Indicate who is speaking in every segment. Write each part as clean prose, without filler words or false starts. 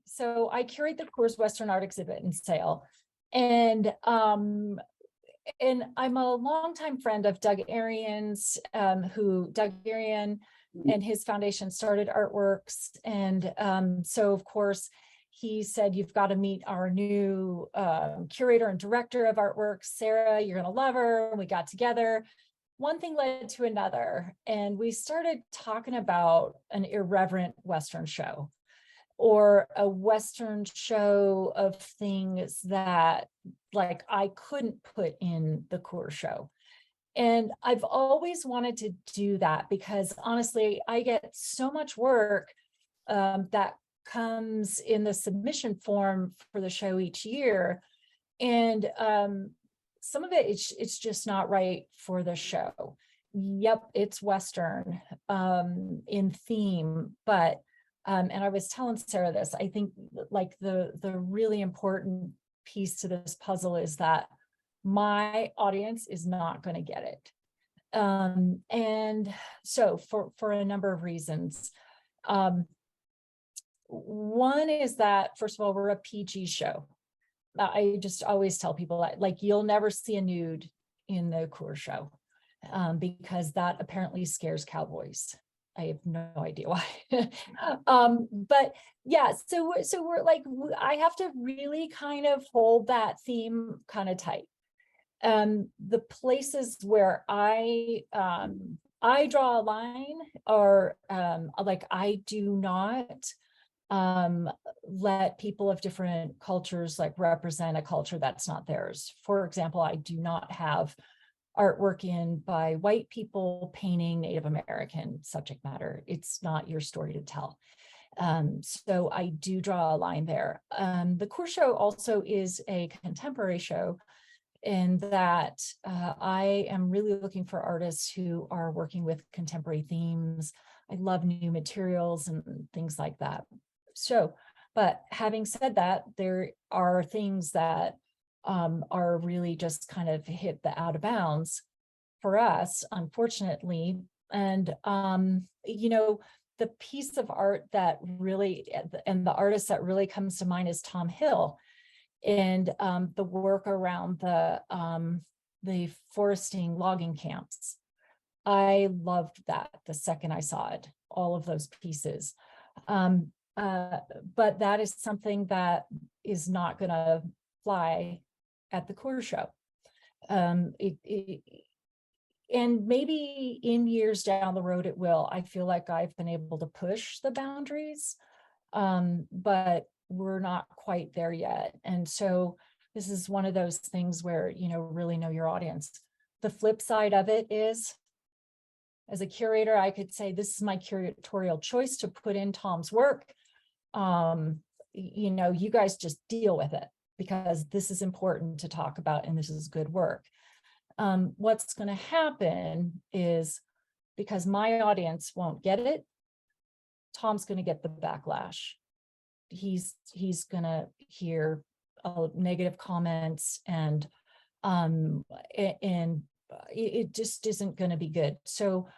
Speaker 1: So I curate the Coors Western Art Exhibit and Sale. And I'm a longtime friend of Doug Arian's, Doug Arian and his foundation started Artworks. And so of course, he said, you've got to meet our new curator and director of Artworks, Sarah, you're gonna love her. And we got together. One thing led to another, and we started talking about an irreverent Western show, or a Western show of things that like I couldn't put in the Coors show. And I've always wanted to do that because honestly, I get so much work that comes in the submission form for the show each year. And some of it, it's just not right for the show. Yep, it's Western in theme, but and I was telling Sarah this, I think like the really important piece to this puzzle is that my audience is not going to get it. And so for a number of reasons. One is that, first of all, we're a PG show. I just always tell people that, like, you'll never see a nude in the Coors show because that apparently scares cowboys. I have no idea why. But yeah, so we're like, I have to really kind of hold that theme kind of tight. The places where I draw a line are like, I do not let people of different cultures like represent a culture that's not theirs. For example, I do not have artwork in by white people painting Native American subject matter. It's not your story to tell. So I do draw a line there. The Coors show also is a contemporary show in that I am really looking for artists who are working with contemporary themes. I love new materials and things like that. So, but having said that, there are things that are really just kind of hit the out of bounds for us, unfortunately. And, you know, the piece of art that really, and the artist that really comes to mind is Tom Hill. And the work around the foresting logging camps. I loved that the second I saw it, all of those pieces. But that is something that is not going to fly at the Coors show. And maybe in years down the road, it will. I feel like I've been able to push the boundaries, but we're not quite there yet. And so this is one of those things where, you know, really know your audience. The flip side of it is, as a curator, I could say, this is my curatorial choice to put in Tom's work. You know, you guys just deal with it because this is important to talk about and this is good work. What's going to happen is, because my audience won't get it, Tom's going to get the backlash. He's going to hear negative comments, and it just isn't going to be good. So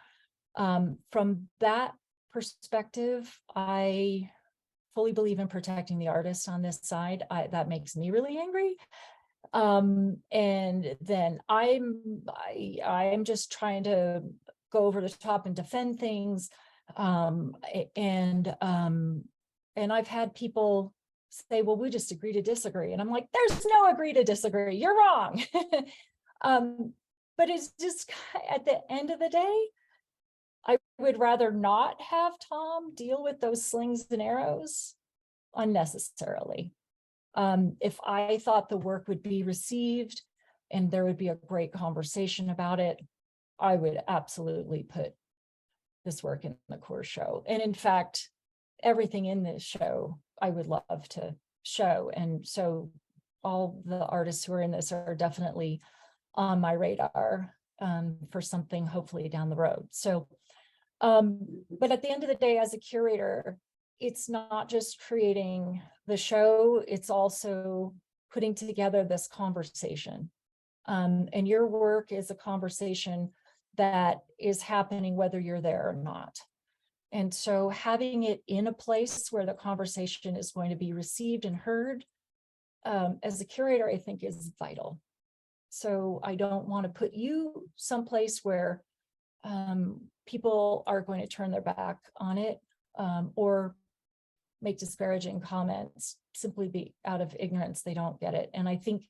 Speaker 1: from that perspective, I fully believe in protecting the artist on this side. That makes me really angry. And then I'm just trying to go over the top and defend things. And I've had people say, well, we just agree to disagree. And I'm like, there's no agree to disagree. You're wrong. But it's just, at the end of the day, I would rather not have Tom deal with those slings and arrows unnecessarily. If I thought the work would be received and there would be a great conversation about it, I would absolutely put this work in the Coors show. And in fact, everything in this show, I would love to show. And so all the artists who are in this are definitely on my radar for something hopefully down the road. So, but at the end of the day, as a curator, it's not just creating the show, it's also putting together this conversation. And your work is a conversation that is happening whether you're there or not. And so having it in a place where the conversation is going to be received and heard, as a curator, I think is vital. So I don't want to put you someplace where people are going to turn their back on it, or make disparaging comments simply be out of ignorance. They don't get it. And I think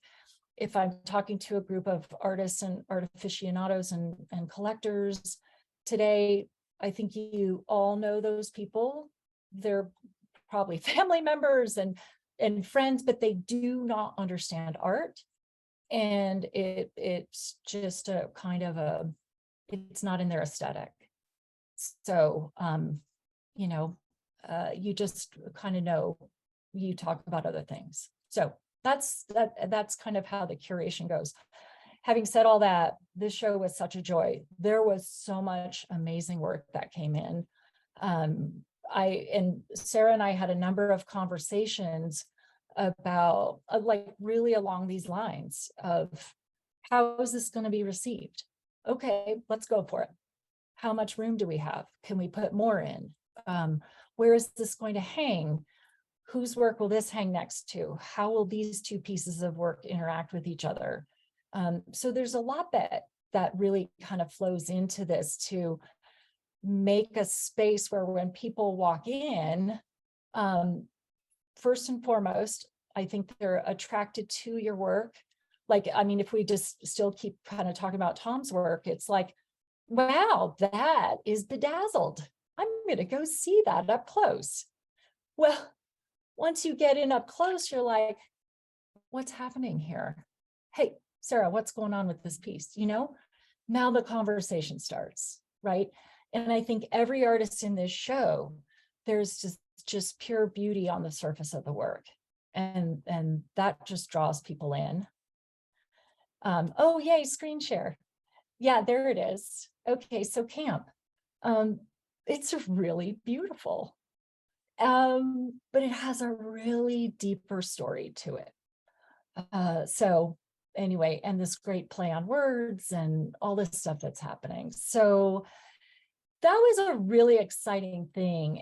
Speaker 1: if I'm talking to a group of artists and art aficionados and collectors today, I think you all know those people. They're probably family members and friends, but they do not understand art. And it's just a kind of it's not in their aesthetic. So, you know, you just kind of know, you talk about other things. So that's kind of how the curation goes. Having said all that, this show was such a joy. There was so much amazing work that came in. And Sarah and I had a number of conversations about like really along these lines of, how is this going to be received? Okay, let's go for it. How much room do we have? Can we put more in? Where is this going to hang? Whose work will this hang next to? How will these two pieces of work interact with each other? So there's a lot that really kind of flows into this to make a space where when people walk in, first and foremost, I think they're attracted to your work. Like, I mean, if we just still keep kind of talking about Tom's work, it's like, wow, that is bedazzled. I'm going to go see that up close. Well, once you get in up close, you're like, what's happening here? Hey, Sarah, what's going on with this piece? You know, now the conversation starts, right? And I think every artist in this show, there's just pure beauty on the surface of the work. And that just draws people in. Oh, yay, screen share. Yeah, there it is. Okay, so camp. It's really beautiful. But it has a really deeper story to it. So anyway, and this great play on words and all this stuff that's happening. So that was a really exciting thing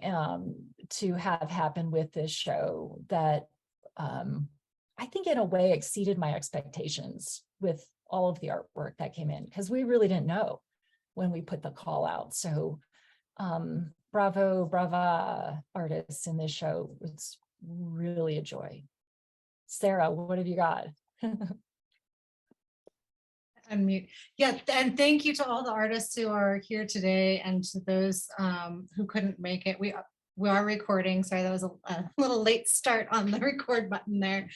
Speaker 1: to have happen with this show that I think in a way exceeded my expectations with all of the artwork that came in, because we really didn't know when we put the call out. So brava artists in this show. It's really a joy. Sarah, what have you got?
Speaker 2: Unmute. Yeah, and thank you to all the artists who are here today and to those who couldn't make it. We are recording. Sorry, that was a little late start on the record button there.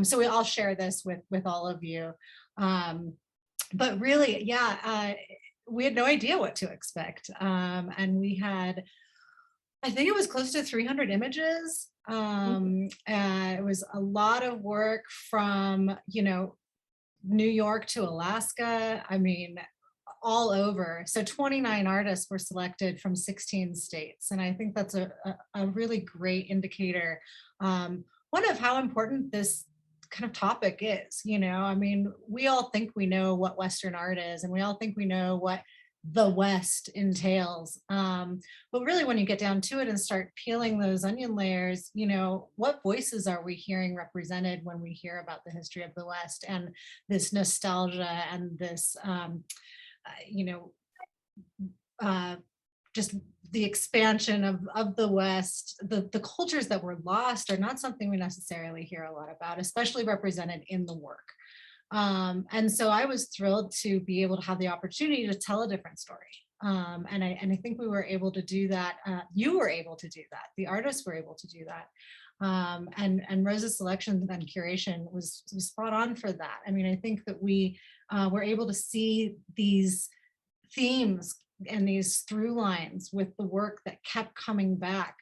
Speaker 2: So we all share this with all of you. But really, yeah, we had no idea what to expect. And we had, I think it was close to 300 images. It was a lot of work from, you know, New York to Alaska. I mean, all over. So 29 artists were selected from 16 states. And I think that's a really great indicator, one of how important this kind of topic is. You know, I mean, we all think we know what Western art is, and we all think we know what the West entails. But really, when you get down to it and start peeling those onion layers, you know, what voices are we hearing represented when we hear about the history of the West and this nostalgia and this, you know, just the expansion of the West, the cultures that were lost are not something we necessarily hear a lot about, especially represented in the work. And so I was thrilled to be able to have the opportunity to tell a different story. And I think we were able to do that. You were able to do that. The artists were able to do that. And Rose's selection and curation was spot on for that. I mean, I think that we were able to see these themes and these through lines with the work that kept coming back.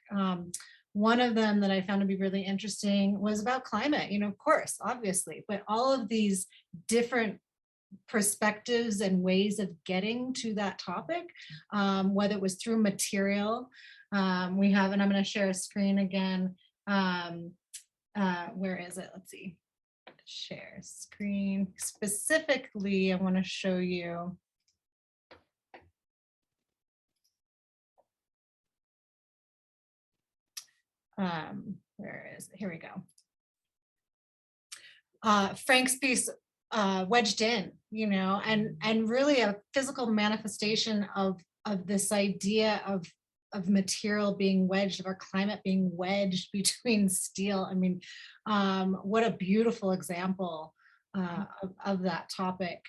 Speaker 2: One of them that I found to be really interesting was about climate, you know, of course, obviously, but all of these different perspectives and ways of getting to that topic, whether it was through material. We have, and I'm going to share a screen again. Where is it? Let's see. Share screen. Specifically, I want to show you. Where is it? Here we go. Frank's piece, wedged in, and really a physical manifestation of this idea of material being wedged, of our climate being wedged between steel. I mean, what a beautiful example of that topic.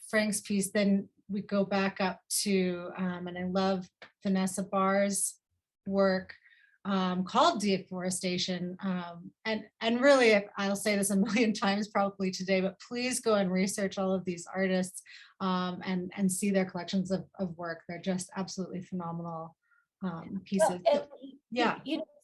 Speaker 2: Frank's piece, then we go back up to, and I love Vanessa Barr's work, called Deforestation. And really, I'll say this a million times probably today, but please go and research all of these artists and see their collections of work. They're just absolutely phenomenal pieces.
Speaker 1: Well,
Speaker 2: Yeah.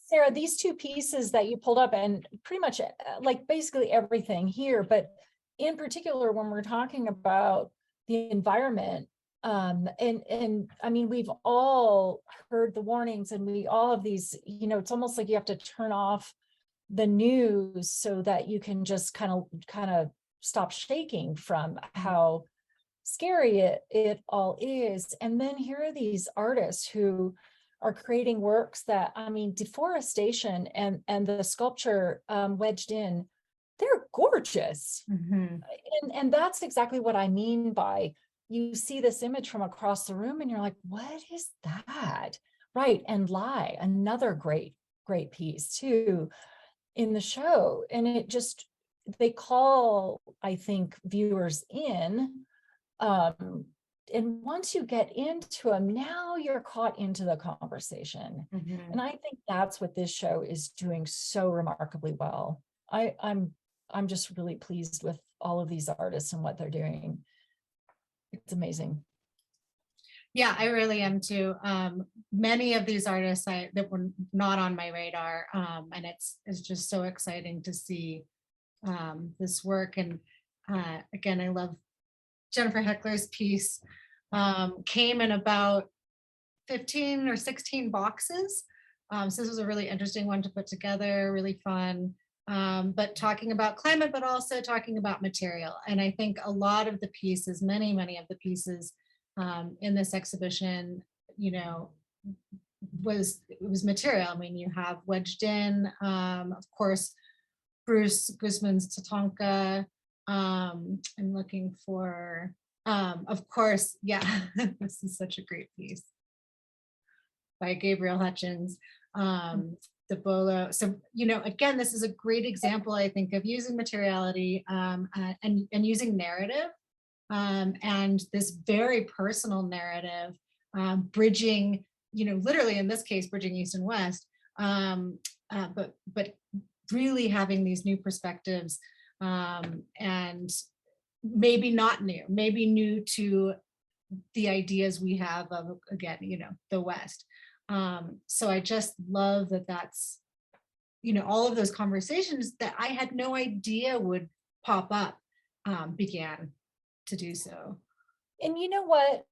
Speaker 1: Sarah, these two pieces that you pulled up, and pretty much like basically everything here, but in particular, when we're talking about the environment, and I mean, we've all heard the warnings, and we all have these, it's almost like you have to turn off the news so that you can just kind of stop shaking from how scary it all is. And then here are these artists who are creating works that, I mean, deforestation and the sculpture wedged in, they're gorgeous.
Speaker 2: Mm-hmm.
Speaker 1: And that's exactly what I mean by, you see this image from across the room and you're like, what is that? Right. And Lie, another great piece too in the show. And it just, they call, I think, viewers in. And once you get into them, now you're caught into the conversation.
Speaker 2: Mm-hmm.
Speaker 1: And I think that's what this show is doing so remarkably well. I'm just really pleased with all of these artists and what they're doing. It's amazing.
Speaker 2: Yeah, I really am too. Many of these artists that were not on my radar, and it's just so exciting to see this work. And again, I love Jennifer Heckler's piece. Came in about 15 or 16 boxes. So this was a really interesting one to put together, really fun. But talking about climate, but also talking about material. And I think a lot of the pieces, many of the pieces in this exhibition, was material. I mean, you have wedged in, of course, Bruce Guzman's Tatanka. I'm looking for, of course, yeah, this is such a great piece by Gabriel Hutchins. The Bolo. So, again, this is a great example, I think, of using materiality and using narrative and this very personal narrative, bridging, literally in this case, bridging East and West, but really having these new perspectives and maybe not new, maybe new to the ideas we have of, again, the West. So I just love that that's, all of those conversations that I had no idea would pop up began to do so.
Speaker 1: And you know what?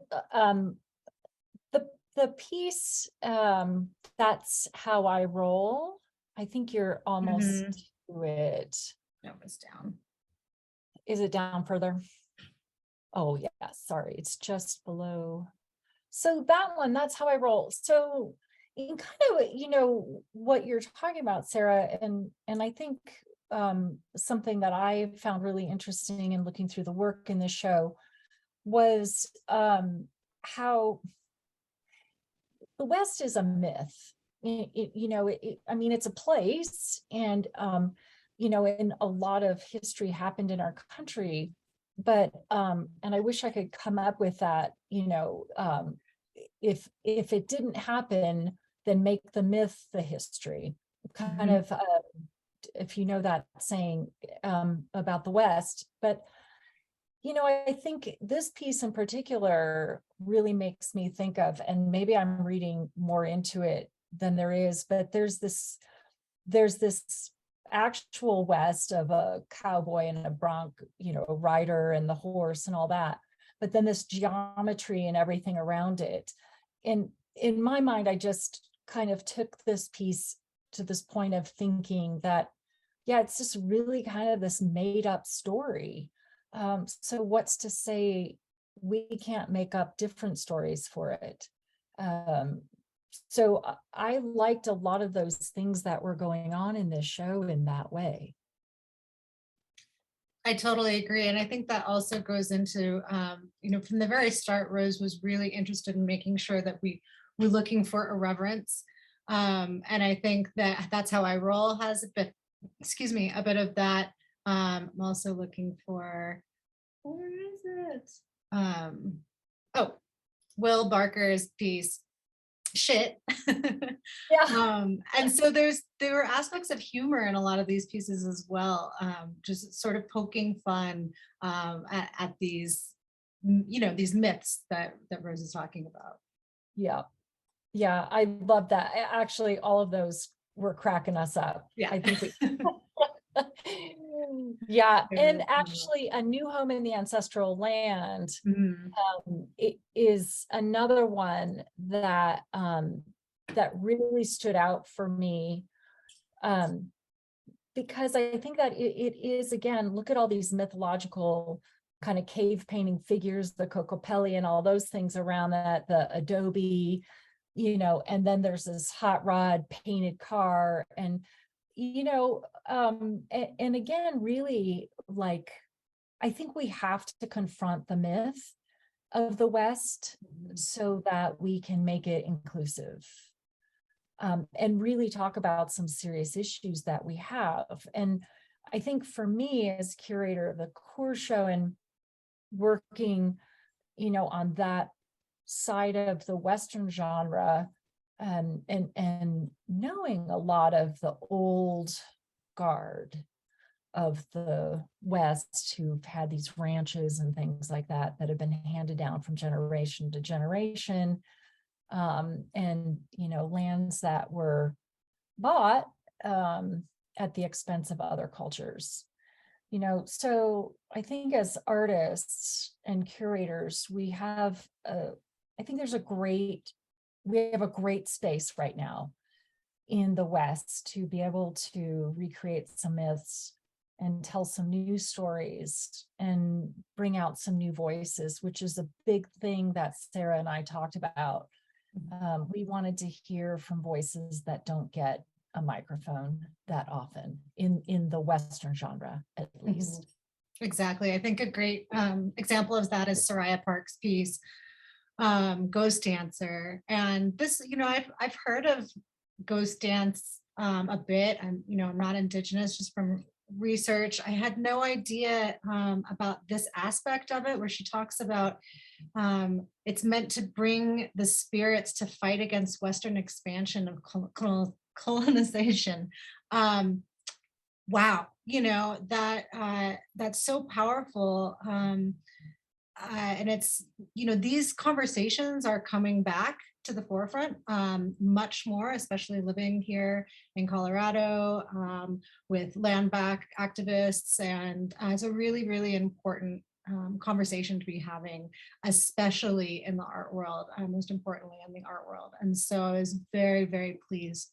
Speaker 1: The piece, That's How I Roll, I think you're almost to it.
Speaker 2: No, it's down.
Speaker 1: Is it down further? Oh yeah, sorry, it's just below. So that one, That's How I Roll. So in kind of, what you're talking about, Sarah, and I think something that I found really interesting in looking through the work in this show was how the West is a myth. I mean, it's a place, and and a lot of history happened in our country, but and I wish I could come up with that, if it didn't happen, then make the myth the history. Kind of, if you know that saying about the West. But I think this piece in particular really makes me think of, and maybe I'm reading more into it than there is, but there's this actual West of a cowboy and a bronc, a rider and the horse and all that, but then this geometry and everything around it. And in my mind, I just kind of took this piece to this point of thinking that, yeah, it's just really kind of this made up story. So what's to say we can't make up different stories for it? So I liked a lot of those things that were going on in this show in that way.
Speaker 2: I totally agree. And I think that also goes into, from the very start, Rose was really interested in making sure that we were looking for irreverence. And I think that that's how I roll, has a bit, a bit of that. I'm also looking for, where is it? Will Barker's piece, Shit.
Speaker 1: Yeah.
Speaker 2: And so there were aspects of humor in a lot of these pieces as well, just sort of poking fun at these, these myths that Rose is talking about.
Speaker 1: Yeah. Yeah. I love that. Actually, all of those were cracking us up.
Speaker 2: Yeah.
Speaker 1: I think we yeah. And
Speaker 2: Very
Speaker 1: actually, A New Home in the Ancestral Land
Speaker 2: Mhm.
Speaker 1: it is another one that that really stood out for me, because I think that it is, again, look at all these mythological kind of cave painting figures, the Kokopelli and all those things around that, the adobe, and then there's this hot rod painted car, and and again, really, like, I think we have to confront the myth of the West so that we can make it inclusive, and really talk about some serious issues that we have. And I think for me, as curator of the core show and working, on that side of the Western genre, and knowing a lot of the old guard of the West who've had these ranches and things like that that have been handed down from generation to generation, and lands that were bought at the expense of other cultures. So I think as artists and curators, we have I think we have a great space right now in the West to be able to recreate some myths and tell some new stories and bring out some new voices, which is a big thing that Sarah and I talked about. We wanted to hear from voices that don't get a microphone that often in the Western genre, at least.
Speaker 2: Exactly. I think a great example of that is Soraya Park's piece, Ghost Dancer. And this, I've heard of ghost dance a bit. I'm not Indigenous, just from research. I had no idea about this aspect of it, where she talks about it's meant to bring the spirits to fight against Western expansion of colonization. Wow, that's so powerful. And it's, these conversations are coming back to the forefront much more, especially living here in Colorado with land back activists. And it's a really, really important conversation to be having, especially in the art world, most importantly in the art world. And so I was very, very pleased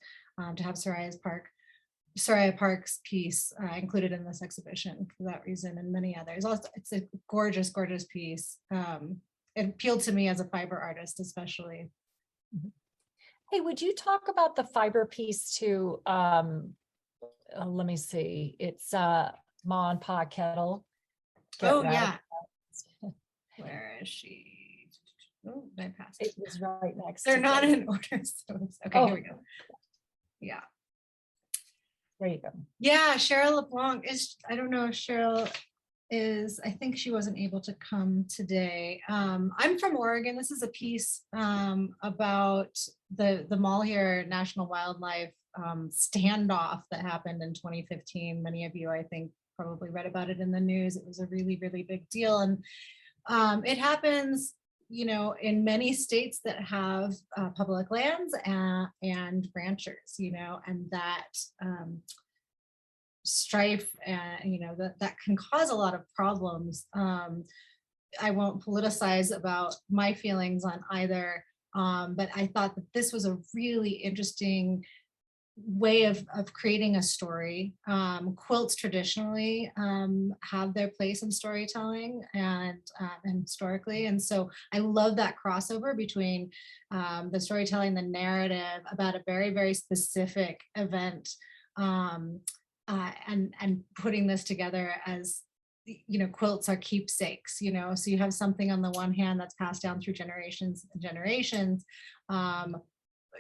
Speaker 2: to have Soraya Park's piece included in this exhibition for that reason, and many others. Also, it's a gorgeous, gorgeous piece. It appealed to me as a fiber artist, especially.
Speaker 1: Hey, would you talk about the fiber piece too? Let me see. It's Ma and Pa Kettle.
Speaker 2: Yeah. Where is she? Oh, I passed.
Speaker 1: It was right next.
Speaker 2: They're not in order. So okay, here we go. Yeah.
Speaker 1: There you go.
Speaker 2: Yeah, Cheryl LeBlanc is, I don't know if Cheryl is, I think she wasn't able to come today. I'm from Oregon. This is a piece about the Malheur National Wildlife standoff that happened in 2015. Many of you, I think, probably read about it in the news. It was a really, really big deal. And it happens, in many states that have public lands and ranchers, and that strife, that can cause a lot of problems. I won't politicize about my feelings on either, but I thought that this was a really interesting way of creating a story. Quilts traditionally have their place in storytelling and historically. And so I love that crossover between the storytelling, the narrative about a very, very specific event, and putting this together as, you know, quilts are keepsakes, you know, so you have something on the one hand that's passed down through generations and generations,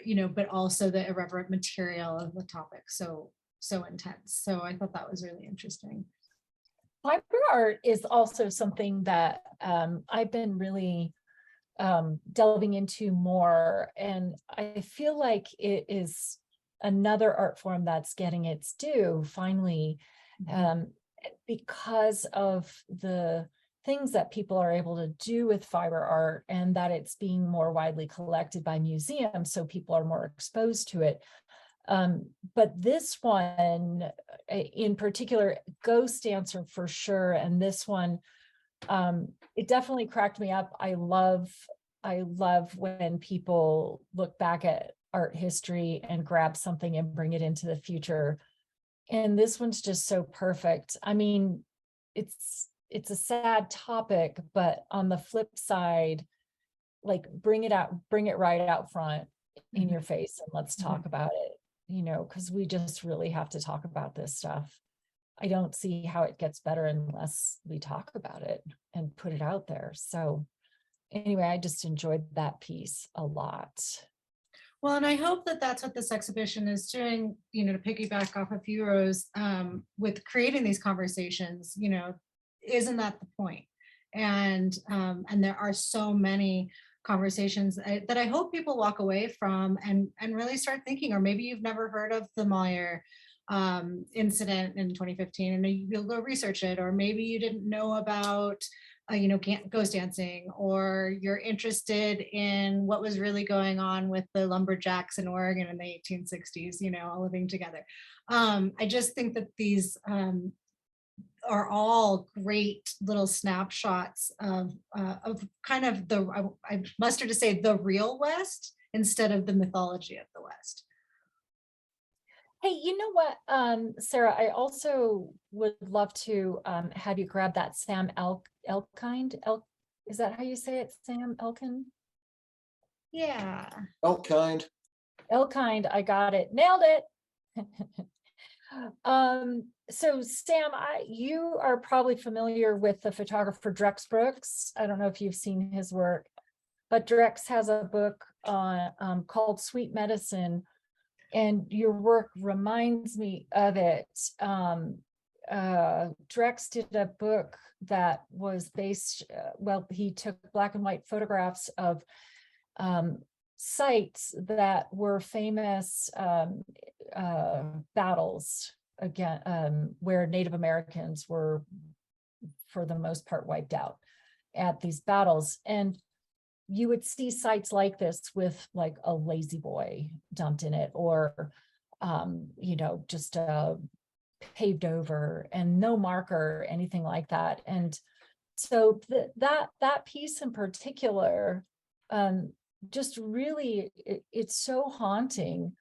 Speaker 2: you know, but also the irreverent material of the topic so intense. So I thought that was really interesting.
Speaker 1: Fiber art is also something that I've been really delving into more, and I feel like it is another art form that's getting its due finally, because of the things that people are able to do with fiber art, and that it's being more widely collected by museums, so people are more exposed to it. But this one in particular, Ghost Dancer for sure, and this one, it definitely cracked me up. I love when people look back at art history and grab something and bring it into the future. And this one's just so perfect. I mean, it's a sad topic, but on the flip side, like bring it right out front in your face and let's talk about it, you know, because we just really have to talk about this stuff. I don't see how it gets better unless we talk about it and put it out there. So anyway, I just enjoyed that piece a lot.
Speaker 2: Well, and I hope that that's what this exhibition is doing, you know, to piggyback off of Heroes, with creating these conversations, you know, isn't that the point? And there are so many conversations that I hope people walk away from and really start thinking, or maybe you've never heard of the Meyer incident in 2015 and you'll go research it, or maybe you didn't know about you know, ghost dancing, or you're interested in what was really going on with the lumberjacks in Oregon in the 1860s, you know, all living together. I just think that these are all great little snapshots of kind of the, I muster to say, the real West instead of the mythology of the West.
Speaker 1: Hey, you know what, Sarah, I also would love to have you grab that Sam Elkind. Is that how you say it, Sam Elkin?
Speaker 2: Yeah.
Speaker 3: Elkind.
Speaker 1: Elkind, I got it, nailed it. So Sam, you are probably familiar with the photographer Drex Brooks. I don't know if you've seen his work, but Drex has a book on called Sweet Medicine, and your work reminds me of it. Drex did a book that was based, well, he took black and white photographs of sites that were famous battles again, where Native Americans were, for the most part, wiped out at these battles. And you would see sites like this with like a lazy boy dumped in it, or, you know, just paved over and no marker, anything like that. And so that piece in particular, just really, it's so haunting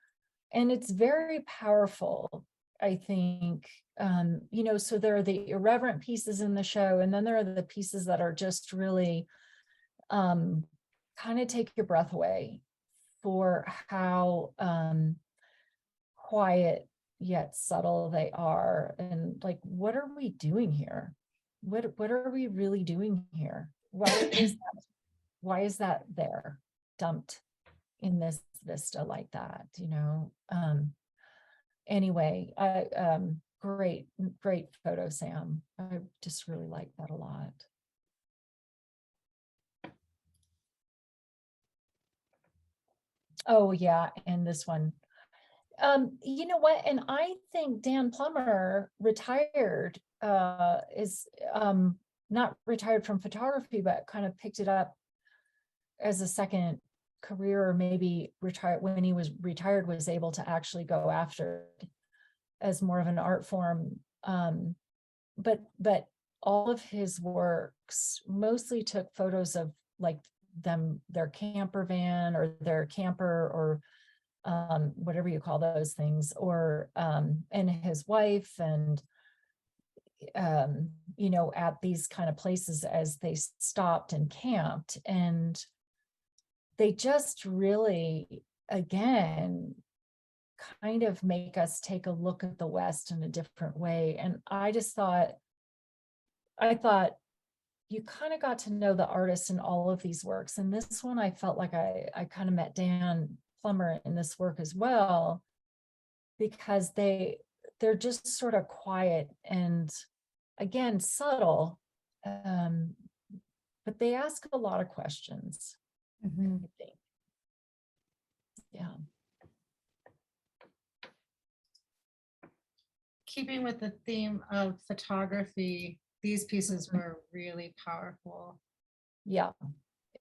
Speaker 1: and it's very powerful, I think. You know, so there are the irreverent pieces in the show, and then there are the pieces that are just really kind of take your breath away for how quiet yet subtle they are. And like, what are we doing here? What are we really doing here? Why is that there, dumped in this vista like that, you know? Anyway, great photo, Sam. I just really like that a lot. Oh yeah, and this one. You know what? And I think Dan Plummer retired, is not retired from photography, but kind of picked it up as a second career, or maybe retired when he was retired, was able to actually go after it as more of an art form. But all of his works mostly took photos of like their camper van or their camper, or whatever you call those things, or and his wife, and at these kind of places as they stopped and camped. And they just really, again, kind of make us take a look at the West in a different way. And I thought you kind of got to know the artists in all of these works. And this one, I felt like I kind of met Dan Plummer in this work as well, because they're just sort of quiet and, again, subtle, but they ask a lot of questions. I think. Yeah.
Speaker 2: Keeping with the theme of photography, these pieces were really powerful.
Speaker 1: Yeah,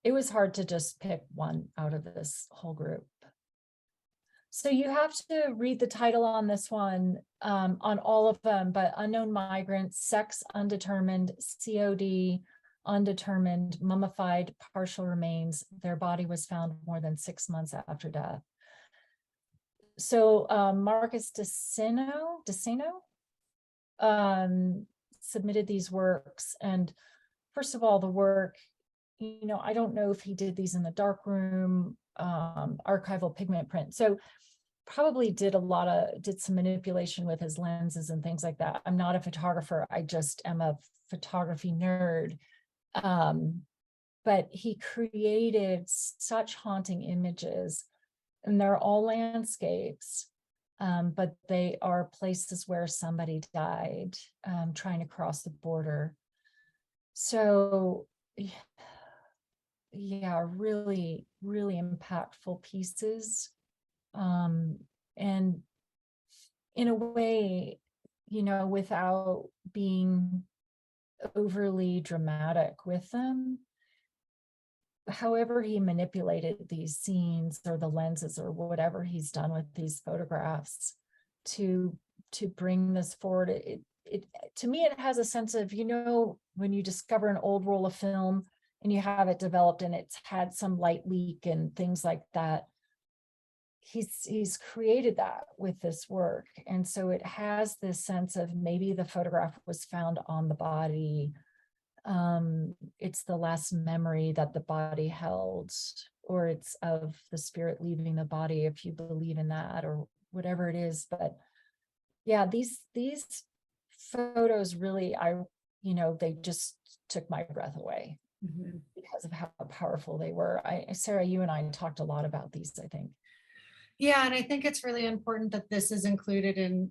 Speaker 1: it was hard to just pick one out of this whole group. So you have to read the title on this one, on all of them, but Unknown Migrants, Sex Undetermined, COD, Undetermined, Mummified, Partial Remains. Their body was found more than 6 months after death. So Marcus DeSeno submitted these works. And first of all, the work, I don't know if he did these in the darkroom, archival pigment print. So probably did some manipulation with his lenses and things like that. I'm not a photographer. I just am a photography nerd. But he created such haunting images, and they're all landscapes, but they are places where somebody died, trying to cross the border. So yeah, really, really impactful pieces. And in a way, without being overly dramatic with them, however he manipulated these scenes or the lenses or whatever he's done with these photographs to bring this forward, it to me, it has a sense of, when you discover an old roll of film and you have it developed and it's had some light leak and things like that. He's created that with this work. And so it has this sense of maybe the photograph was found on the body. It's the last memory that the body held, or it's of the spirit leaving the body, if you believe in that, or whatever it is. But yeah, these photos really, they just took my breath away because of how powerful they were. Sarah, you and I talked a lot about these, I think.
Speaker 2: Yeah, and I think it's really important that this is included in,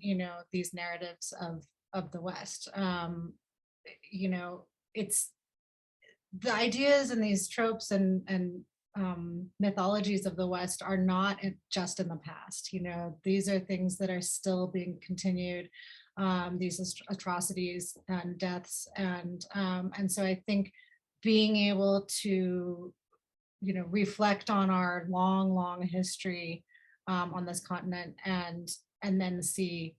Speaker 2: these narratives of the West. It's the ideas and these tropes and mythologies of the West are not just in the past. These are things that are still being continued, these atrocities and deaths, and so I think being able to, reflect on our long history on this continent, and then see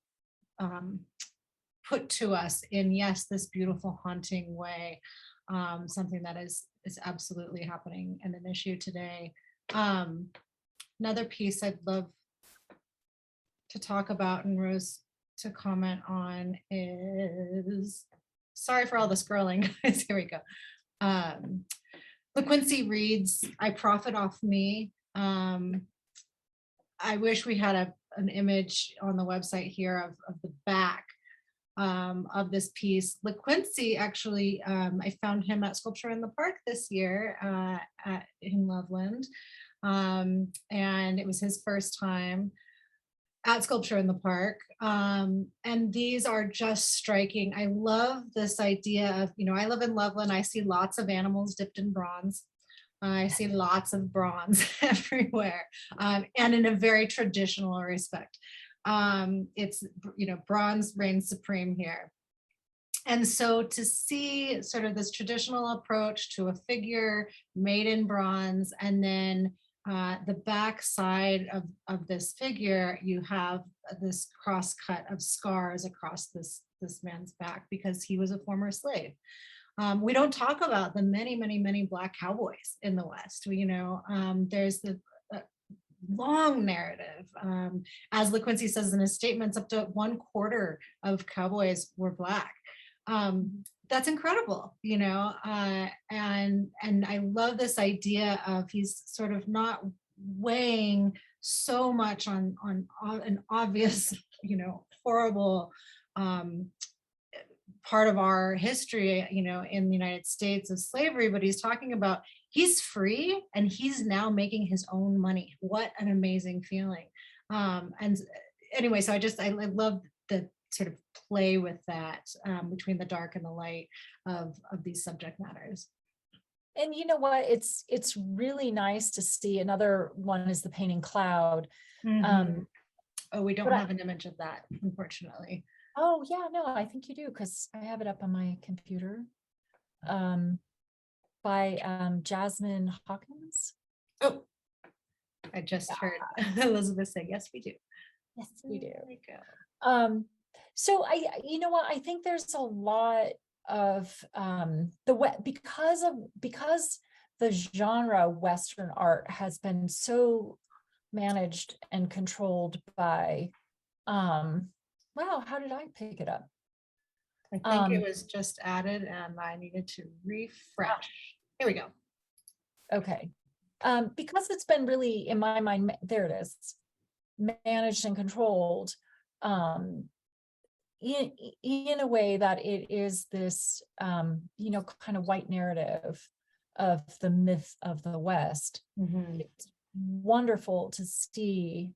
Speaker 2: put to us in, yes, this beautiful haunting way, something that is absolutely happening and an issue today. Another piece I'd love to talk about and Rose to comment on is, sorry for all the scrolling, guys, here we go. LaQuincy Reed's I Profit Off Me. I wish we had an image on the website here of the back of this piece. LaQuincy, actually, I found him at Sculpture in the Park this year in Loveland, and it was his first time at Sculpture in the Park. And these are just striking. I love this idea of, I live in Loveland, I see lots of animals dipped in bronze. I see lots of bronze everywhere, and in a very traditional respect. It's, bronze reigns supreme here. And so to see sort of this traditional approach to a figure made in bronze, and then the back side of this figure, you have this cross cut of scars across this man's back because he was a former slave. We don't talk about the many Black cowboys in the West. There's long narrative. As LaQuincy says in his statements, up to 1/4 of cowboys were Black. That's incredible, you know, and I love this idea of he's sort of not weighing so much on an obvious, you know, horrible part of our history, you know, in the United States of slavery, but he's talking about he's free and he's now making his own money. What an amazing feeling. And anyway, so I love the sort of play with that between the dark and the light of these subject matters.
Speaker 1: And you know what? It's really nice to see. Another one is the painting Cloud.
Speaker 2: Oh, we don't have an image of that, unfortunately.
Speaker 1: Oh yeah, no, I think you do, because I have it up on my computer. By Jasmine Hawkins.
Speaker 2: Oh, I just heard Elizabeth say, yes, we do.
Speaker 1: Yes, we do.
Speaker 2: There we go.
Speaker 1: So you know what, I think there's a lot of because the genre Western art has been so managed and controlled by, wow, how did I pick it up?
Speaker 2: I think it was just added and I needed to refresh. Here we go.
Speaker 1: Okay. Because it's been really, in my mind, there it is, managed and controlled, in a way that it is this, you know, kind of white narrative of the myth of the West. It's wonderful to see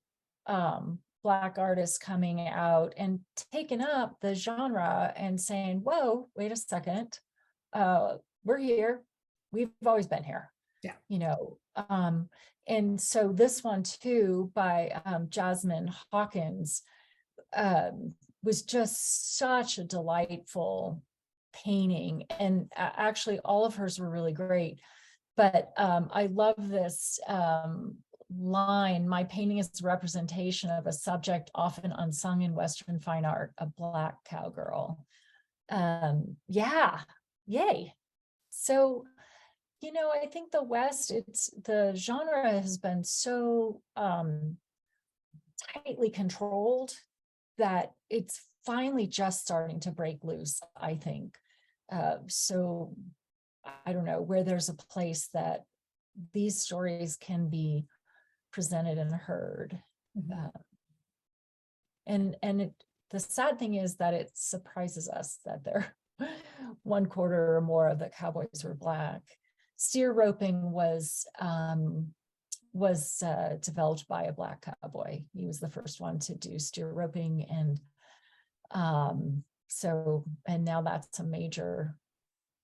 Speaker 1: Black artists coming out and taking up the genre and saying, whoa, wait a second, we're here, we've always been here.
Speaker 2: Yeah,
Speaker 1: you know, and so this one too by Jasmine Hawkins was just such a delightful painting, and actually all of hers were really great, but I love this line, my painting is a representation of a subject often unsung in Western fine art, a Black cowgirl. Yeah, yay. So, you know, I think the West, the genre has been so tightly controlled that it's finally just starting to break loose, I think. So I don't know, where there's a place that these stories can be presented and heard. The sad thing is that it surprises us that they're 1/4 or more of the cowboys were Black. Steer roping was developed by a Black cowboy. He was the first one to do steer roping, and now that's a major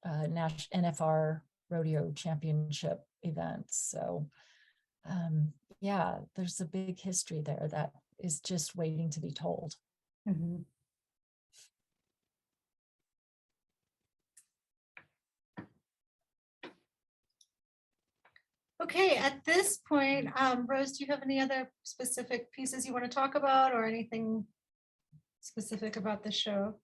Speaker 1: NFR rodeo championship event. So yeah, there's a big history there that is just waiting to be told.
Speaker 2: Okay, at this point, Rose, do you have any other specific pieces you want to talk about, or anything specific about the show?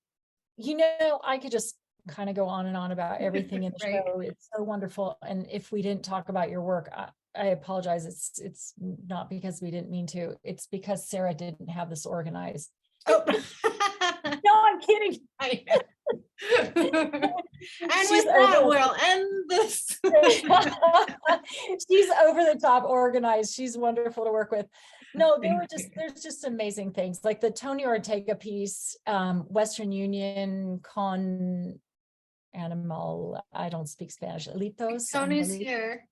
Speaker 1: You know, I could just kind of go on and on about everything in the
Speaker 2: Right.
Speaker 1: show. It's so wonderful. And if we didn't talk about your work, I apologize. It's not because we didn't mean to. It's because Sarah didn't have this organized.
Speaker 2: Oh.
Speaker 1: No, I'm kidding.
Speaker 2: And with that, we'll end this.
Speaker 1: She's over the top organized. She's wonderful to work with. No, there's just amazing things like the Tony Ortega piece, Western Union con animal. I don't speak Spanish. Alitos.
Speaker 2: Tony's here.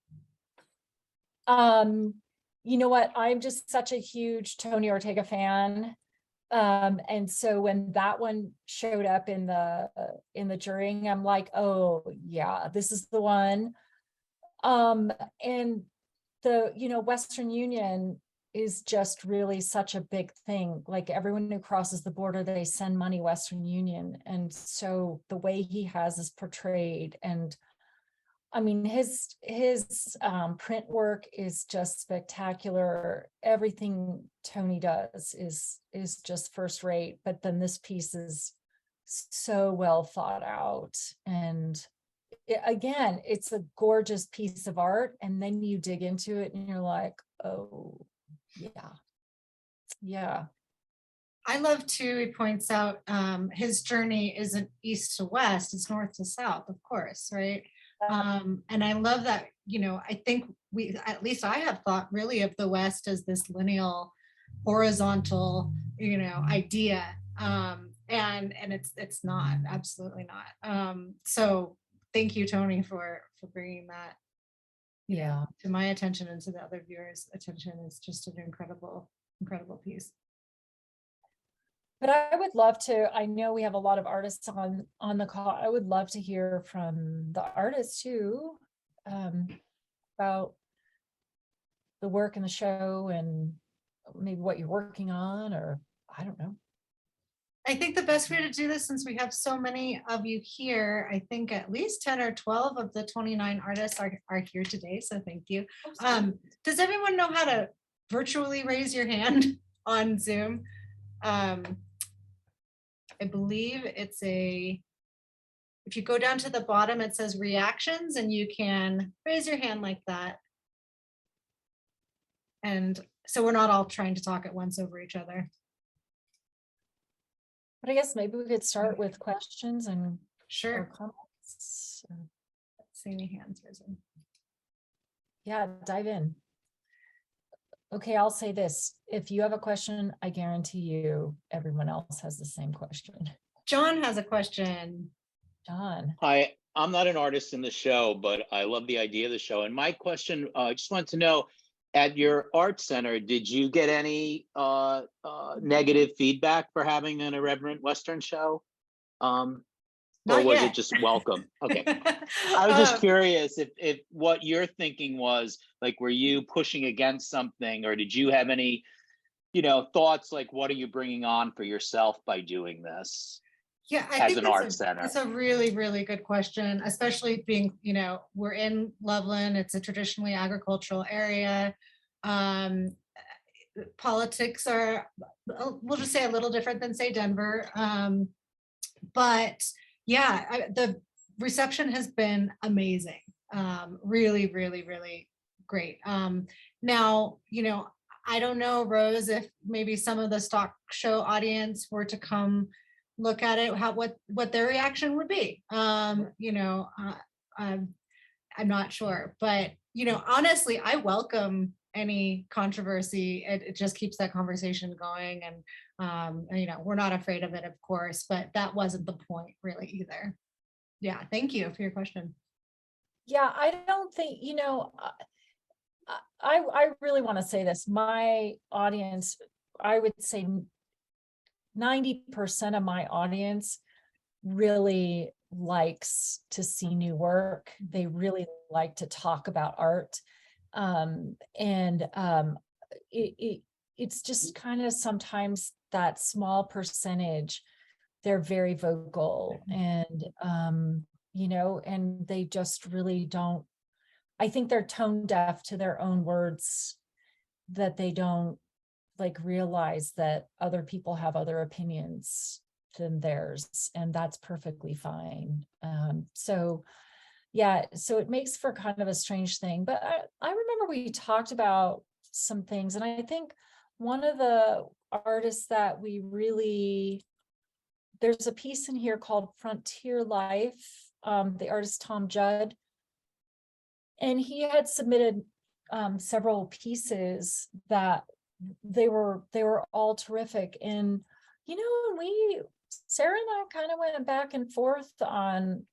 Speaker 1: You know what? I'm just such a huge Tony Ortega fan. And so when that one showed up in the jurying, I'm like, oh yeah, this is the one. And the, you know, Western Union is just really such a big thing. Like everyone who crosses the border, they send money Western Union. And so the way he has this portrayed, and I mean, his print work is just spectacular. Everything Tony does is just first rate, but then this piece is so well thought out. And again, it's a gorgeous piece of art. And then you dig into it and you're like, oh, Yeah.
Speaker 2: I love too, he points out his journey isn't east to west, it's north to south, of course, right? And I love that, I think at least I have thought really of the West as this lineal, horizontal, idea. And it's not, absolutely not. So thank you, Tony, for bringing that to my attention and to the other viewers' attention. Is just an incredible piece.
Speaker 1: But I would love to, I know we have a lot of artists on the call. I would love to hear from the artists too, about the work in the show and maybe what you're working on, or I don't know.
Speaker 2: I think the best way to do this, since we have so many of you here, I think at least 10 or 12 of the 29 artists are here today. So thank you. Does everyone know how to virtually raise your hand on Zoom? I believe it's if you go down to the bottom, it says reactions, and you can raise your hand like that. And so we're not all trying to talk at once over each other.
Speaker 1: But I guess maybe we could start with questions and
Speaker 2: sure
Speaker 1: comments.
Speaker 2: Let's see any hands risen.
Speaker 1: Yeah, dive in. Okay, I'll say this. If you have a question, I guarantee you everyone else has the same question.
Speaker 2: John has a question.
Speaker 1: John.
Speaker 3: Hi, I'm not an artist in the show, but I love the idea of the show. And my question, I just wanted to know, at your art center, did you get any negative feedback for having an irreverent Western show? Or was it just welcome? Okay. I was just curious if what your thinking was, like, were you pushing against something, or did you have any, thoughts like, what are you bringing on for yourself by doing this?
Speaker 2: Yeah, I
Speaker 3: as
Speaker 2: think
Speaker 3: an art center?
Speaker 2: That's a really, really good question, especially being, we're in Loveland. It's a traditionally agricultural area. Politics are, we'll just say, a little different than, say, Denver. But yeah, the reception has been amazing. Really, really, really great. Now, I don't know, Rose, if maybe some of the stock show audience were to come look at it, what their reaction would be. I'm not sure, but honestly, I welcome any controversy. It just keeps that conversation going, and we're not afraid of it, of course, but that wasn't the point really either. Yeah, thank you for your question.
Speaker 1: Yeah, I don't think, I really want to say this. My audience, I would say 90% of my audience really likes to see new work. They really like to talk about art. It's just kind of sometimes that small percentage, they're very vocal, and and they just really don't, I think they're tone deaf to their own words, that they don't realize that other people have other opinions than theirs, and that's perfectly fine. So it makes for kind of a strange thing. But I remember we talked about some things, and I think one of the artists that we really, there's a piece in here called Frontier Life, the artist Tom Judd, and he had submitted several pieces that they were all terrific. And Sarah and I kind of went back and forth on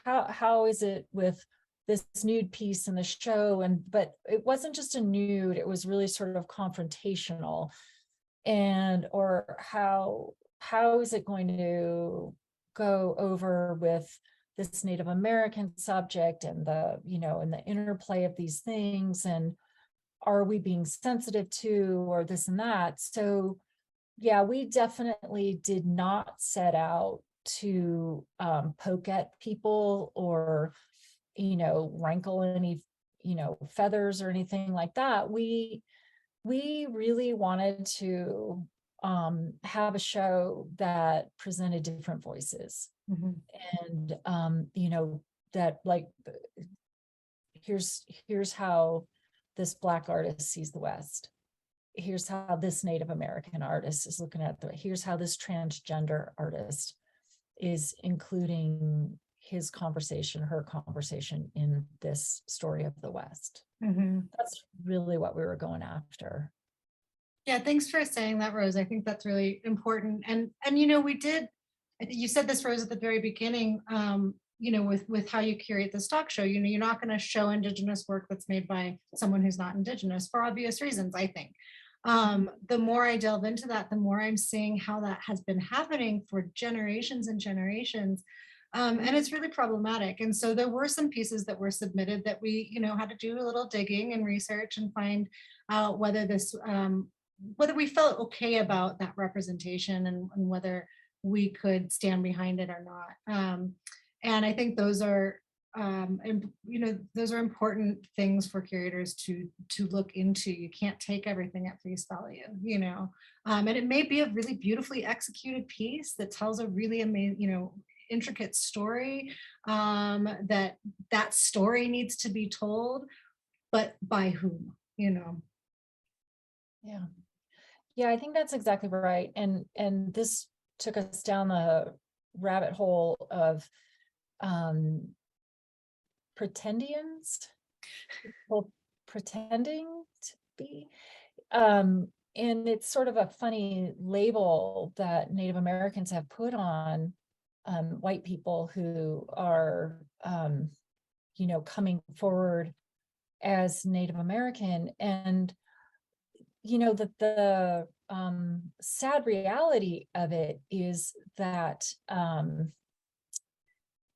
Speaker 1: how is it with this nude piece in the show, but it wasn't just a nude, it was really sort of confrontational, or how is it going to go over with this Native American subject, and and the interplay of these things, and are we being sensitive to, or this and that. So yeah, we definitely did not set out to poke at people or rankle any feathers or anything like that. We really wanted to have a show that presented different voices. Mm-hmm. And that here's how this Black artist sees the West. Here's how this Native American artist is looking at here's how this transgender artist is including his conversation, her conversation in this story of the West. That's really what we were going after.
Speaker 2: Yeah, thanks for saying that, Rose. I think that's really important. And we did, you said this, Rose, at the very beginning, with how you curate this talk show, you're not going to show Indigenous work that's made by someone who's not Indigenous for obvious reasons, I think. The more I delve into that, the more I'm seeing how that has been happening for generations and generations. And it's really problematic. And so there were some pieces that were submitted that we, had to do a little digging and research and find out whether whether we felt okay about that representation and whether we could stand behind it or not. And I think those are, those are important things for curators to look into. You can't take everything at face value, and it may be a really beautifully executed piece that tells a really amazing, intricate story, that story needs to be told, but by whom,
Speaker 1: Yeah, I think that's exactly right. And this took us down the rabbit hole of pretendians, people pretending to be. And it's sort of a funny label that Native Americans have put on white people who are, coming forward as Native American. And the sad reality of it is that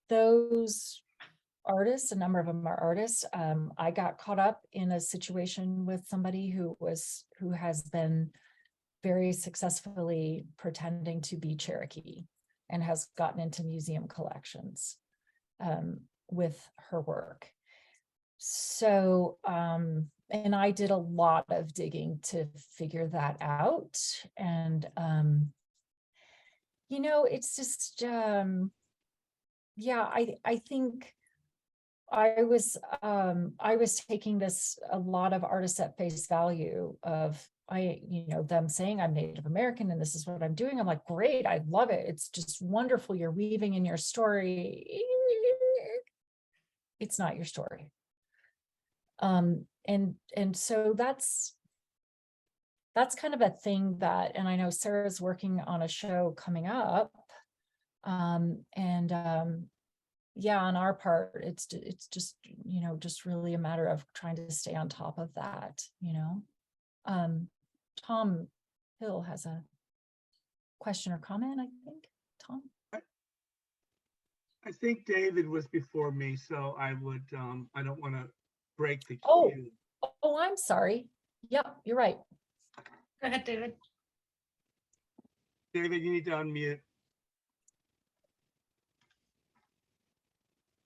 Speaker 1: those artists, a number of them are artists. I got caught up in a situation with somebody who has been very successfully pretending to be Cherokee and has gotten into museum collections with her work. So, and I did a lot of digging to figure that out. And, it's just, I think I was taking a lot of artists at face value of, them saying I'm Native American and this is what I'm doing. I'm like, great, I love it. It's just wonderful. You're weaving in your story. It's not your story. And so that's kind of a thing that, and I know Sarah's working on a show coming up. On our part, it's just, just really a matter of trying to stay on top of that, Tom Hill has a question or comment, I think. Tom?
Speaker 4: I think David was before me, so I would, I don't want to break the
Speaker 1: Oh.
Speaker 4: queue.
Speaker 1: Oh, I'm sorry. Yep, you're right.
Speaker 2: Go ahead, David.
Speaker 4: David, you need to unmute.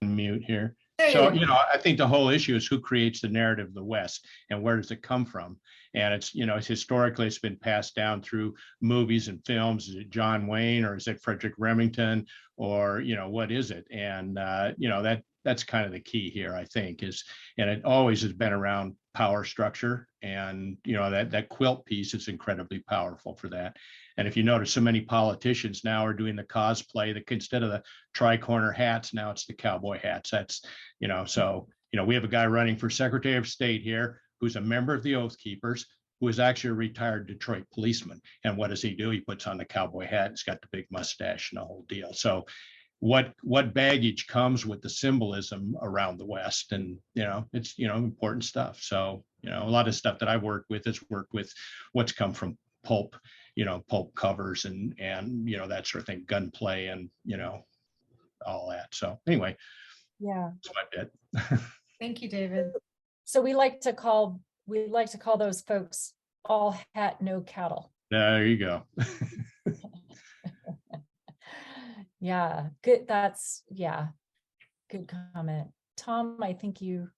Speaker 5: Mute here.
Speaker 2: There
Speaker 5: So,
Speaker 2: you go.
Speaker 5: I think the whole issue is who creates the narrative of the West and where does it come from? And it's, it's historically, it's been passed down through movies and films. Is it John Wayne or is it Fredrick Remington or, what is it? And, that's kind of the key here, I think, and it always has been around power structure. And, that quilt piece is incredibly powerful for that. And if you notice, so many politicians now are doing the cosplay, instead of the tri-corner hats, now it's the cowboy hats. That's, so, we have a guy running for Secretary of State here who's a member of the Oath Keepers, who is actually a retired Detroit policeman. And what does he do? He puts on the cowboy hat. He's got the big mustache and the whole deal. So what baggage comes with the symbolism around the West? And, it's, important stuff. So, a lot of stuff that I work with is what's come from pulp, pulp covers and, that sort of thing, gunplay and, all that. So anyway,
Speaker 1: Yeah.
Speaker 5: that's my bit.
Speaker 2: Thank you, David.
Speaker 1: So we like to call those folks all hat, no cattle.
Speaker 5: There you go.
Speaker 1: Yeah, good. Good comment. Tom, I think you're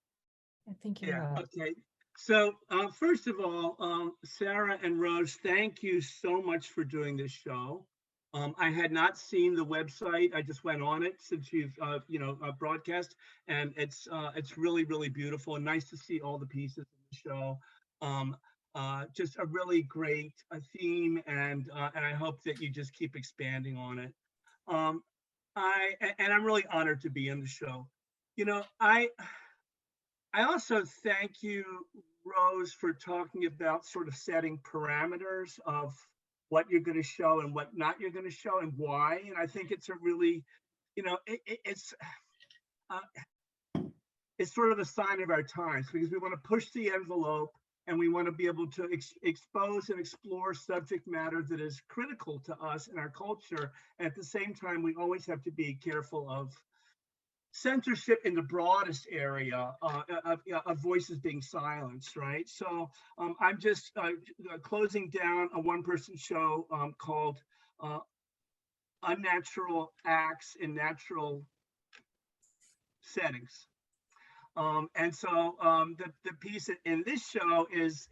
Speaker 4: Yeah,
Speaker 1: up.
Speaker 4: okay. So first of all, Sarah and Rose, thank you so much for doing this show. I had not seen the website. I just went on it since you've broadcast, and it's really, really beautiful and nice to see all the pieces. the show. Just a really great theme, and I hope that you just keep expanding on it. I'm really honored to be in the show. You know, I also thank you, Rose, for talking about sort of setting parameters of what you're going to show and what not you're going to show and why. And I think it's a really, you know, it's sort of a sign of our times, because we want to push the envelope and we want to be able to expose and explore subject matter that is critical to us and our culture. And at the same time, we always have to be careful of censorship in the broadest area of voices being silenced, right? So I'm just closing down a one-person show called Unnatural Acts in Natural Settings. And so the piece in this show is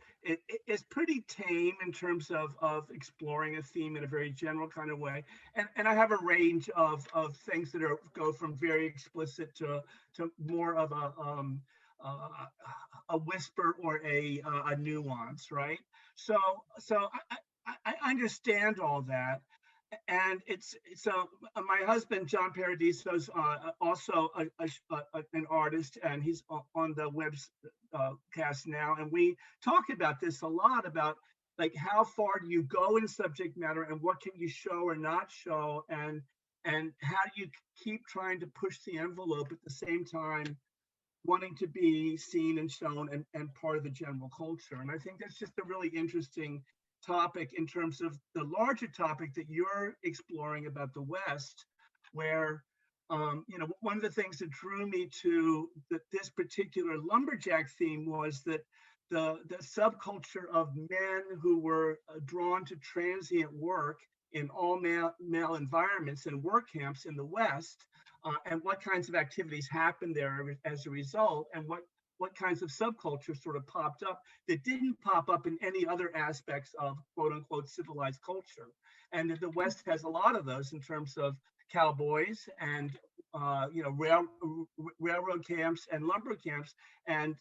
Speaker 4: pretty tame in terms of exploring a theme in a very general kind of way. And I have a range of things that go from very explicit to more of a whisper or a nuance, right? So I understand all that. And so my husband, John Paradiso, is also an artist, and he's on the webcast now. And we talk about this a lot, about like how far do you go in subject matter and what can you show or not show, and how do you keep trying to push the envelope at the same time wanting to be seen and shown and part of the general culture. And I think that's just a really interesting topic in terms of the larger topic that you're exploring about the West, where you know, one of the things that drew me to this particular lumberjack theme was that the subculture of men who were drawn to transient work in all male environments and work camps in the West, and what kinds of activities happened there as a result, and what kinds of subcultures sort of popped up that didn't pop up in any other aspects of quote unquote civilized culture. And the West has a lot of those in terms of cowboys and you know, railroad camps and lumber camps. And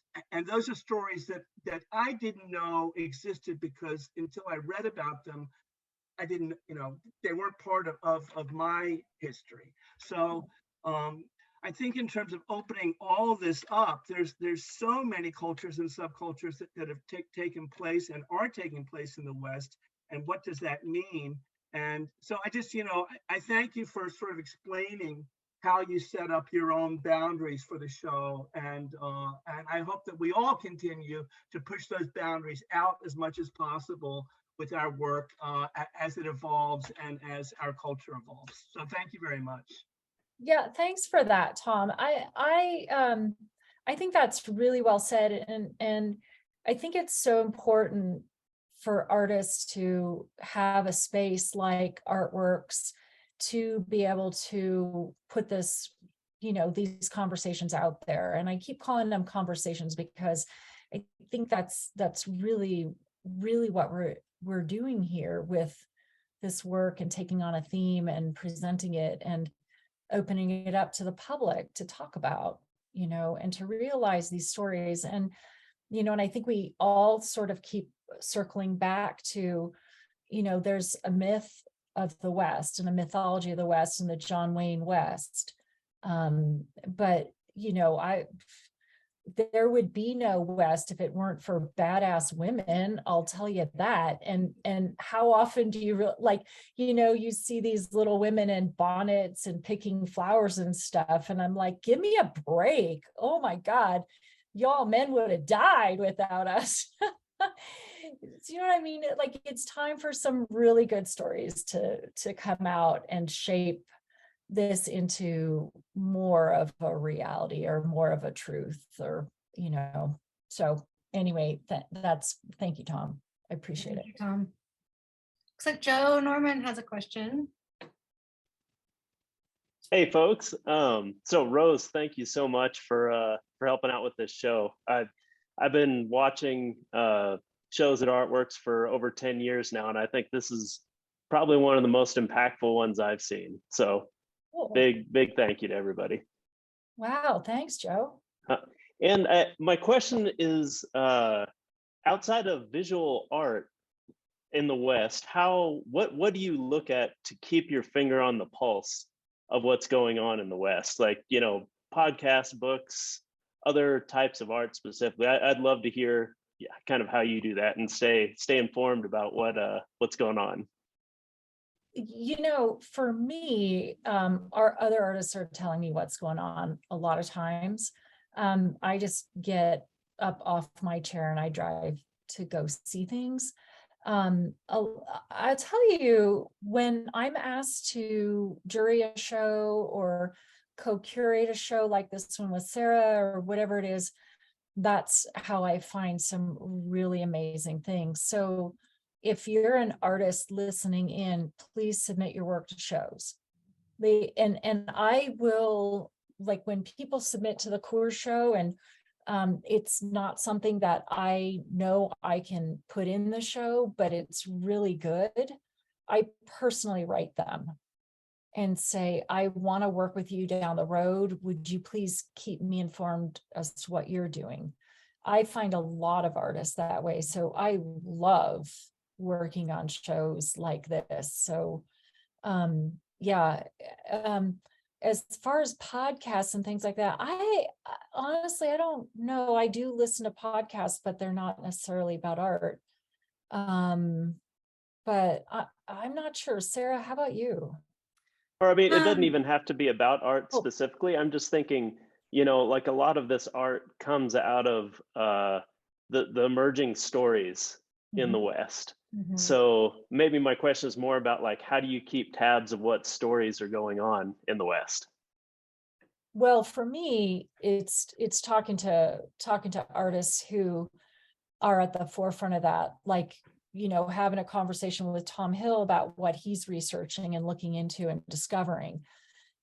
Speaker 4: those are stories that I didn't know existed, because until I read about them, I didn't, you know, they weren't part of my history. So I think in terms of opening all this up, there's so many cultures and subcultures that have taken place and are taking place in the West. And what does that mean? And so I just, you know, I thank you for sort of explaining how you set up your own boundaries for the show. And I hope that we all continue to push those boundaries out as much as possible with our work as it evolves and as our culture evolves. So thank you very much.
Speaker 1: Yeah, thanks for that, Tom. I think that's really well said, and I think it's so important for artists to have a space like Artworks to be able to put this, you know, these conversations out there. And I keep calling them conversations because I think that's really what we're doing here with this work, and taking on a theme and presenting it and opening it up to the public to talk about, you know, and to realize these stories. And, you know, and I think we all sort of keep circling back to, you know, there's a myth of the West and a mythology of the West and the John Wayne West. But, you know, there would be no West if it weren't for badass women, I'll tell you that. And how often do you like, you know, you see these little women in bonnets and picking flowers and stuff, and I'm like, give me a break. Oh my God, y'all men would have died without us. You know what I mean? Like, it's time for some really good stories to come out and shape this into more of a reality or more of a truth, or, you know. So anyway, thank you, Tom. I appreciate
Speaker 2: Thank
Speaker 1: it.
Speaker 2: you, Tom. Looks like Joe Norman has a question.
Speaker 6: Hey folks, so Rose, thank you so much for helping out with this show. I've been watching shows at Artworks for over 10 years now, and I think this is probably one of the most impactful ones I've seen. So
Speaker 1: Cool.
Speaker 6: big thank you to everybody.
Speaker 1: Wow, thanks, Joe.
Speaker 6: And my question is, outside of visual art in the West, what do you look at to keep your finger on the pulse of what's going on in the West? Like, you know, podcasts, books, other types of art specifically. I'd love to hear kind of how you do that and stay informed about what's going on.
Speaker 1: You know, for me, our other artists are telling me what's going on a lot of times. I just get up off my chair and I drive to go see things. I'll tell you, when I'm asked to jury a show or co-curate a show like this one with Sarah or whatever it is, that's how I find some really amazing things. So if you're an artist listening in, please submit your work to shows. And I will, like when people submit to the Coors show and it's not something that I know I can put in the show, but it's really good, I personally write them and say, I want to work with you down the road. Would you please keep me informed as to what you're doing? I find a lot of artists that way. So I love working on shows like this. So yeah. As far as podcasts and things like that, I honestly, I don't know. I do listen to podcasts, but they're not necessarily about art. But I'm not sure. Sarah, how about you?
Speaker 6: Or I mean, it doesn't even have to be about art
Speaker 1: Oh.
Speaker 6: specifically. I'm just thinking, you know, like a lot of this art comes out of the emerging stories in the West.
Speaker 1: Mhm.
Speaker 6: So maybe my question is more about like, how do you keep tabs of what stories are going on in the West?
Speaker 1: Well, for me, it's talking to artists who are at the forefront of that, like, you know, having a conversation with Tom Hill about what he's researching and looking into and discovering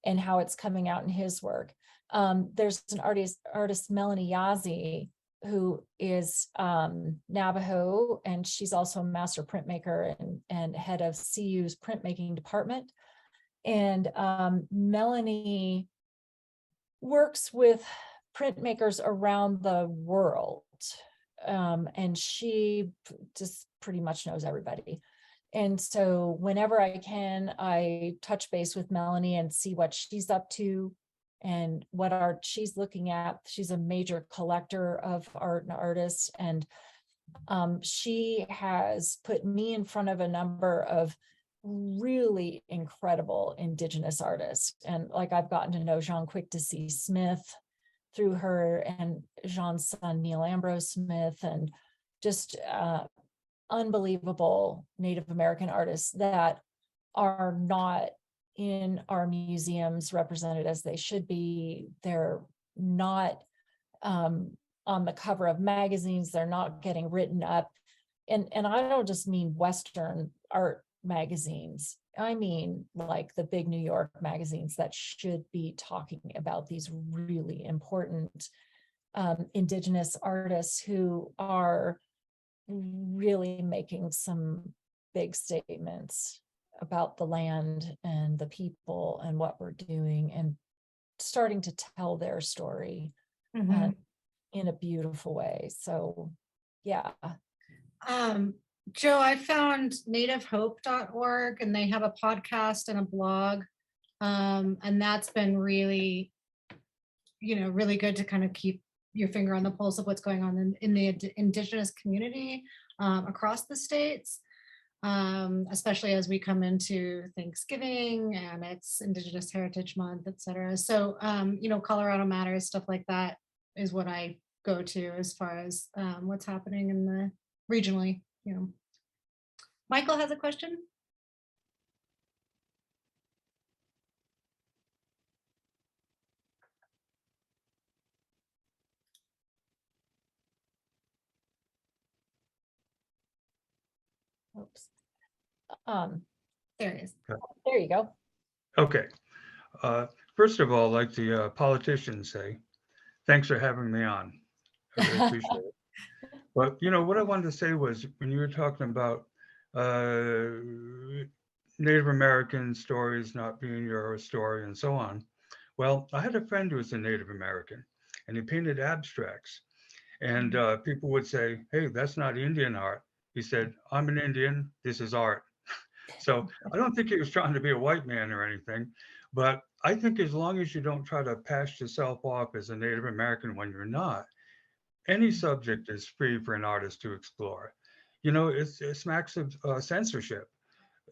Speaker 1: and how it's coming out in his work. There's an artist Melanie Yazzie, who is Navajo, and she's also a master printmaker and head of CU's printmaking department. And Melanie works with printmakers around the world. And she just pretty much knows everybody. And so whenever I can, I touch base with Melanie and see what she's up to and what art she's looking at. She's a major collector of art and artists. And she has put me in front of a number of really incredible Indigenous artists. And like I've gotten to know Jean Quick to see Smith through her, and Jean's son, Neil Ambrose Smith, and just unbelievable Native American artists that are not in our museums represented as they should be. They're not on the cover of magazines. They're not getting written up. And I don't just mean Western art magazines. I mean, like the big New York magazines that should be talking about these really important Indigenous artists who are really making some big statements about the land and the people and what we're doing and starting to tell their story in a beautiful way. So, yeah.
Speaker 2: Joe, I found nativehope.org, and they have a podcast and a blog. And that's been really, really good to kind of keep your finger on the pulse of what's going on in the Indigenous community across the states, especially as we come into Thanksgiving and it's Indigenous Heritage Month, et cetera. So, Colorado Matters, stuff like that is what I go to as far as what's happening in the regionally. Michael has a question.
Speaker 1: Oops.
Speaker 2: There he is.
Speaker 1: There you go.
Speaker 7: Okay. First of all, like the politicians say, thanks for having me on. I really appreciate it. But what I wanted to say was, when you were talking about Native American stories not being your story and so on. Well, I had a friend who was a Native American, and he painted abstracts. And people would say, hey, that's not Indian art. He said, I'm an Indian, this is art. So I don't think he was trying to be a white man or anything, but I think as long as you don't try to pass yourself off as a Native American when you're not, any subject is free for an artist to explore. You know, it smacks of censorship.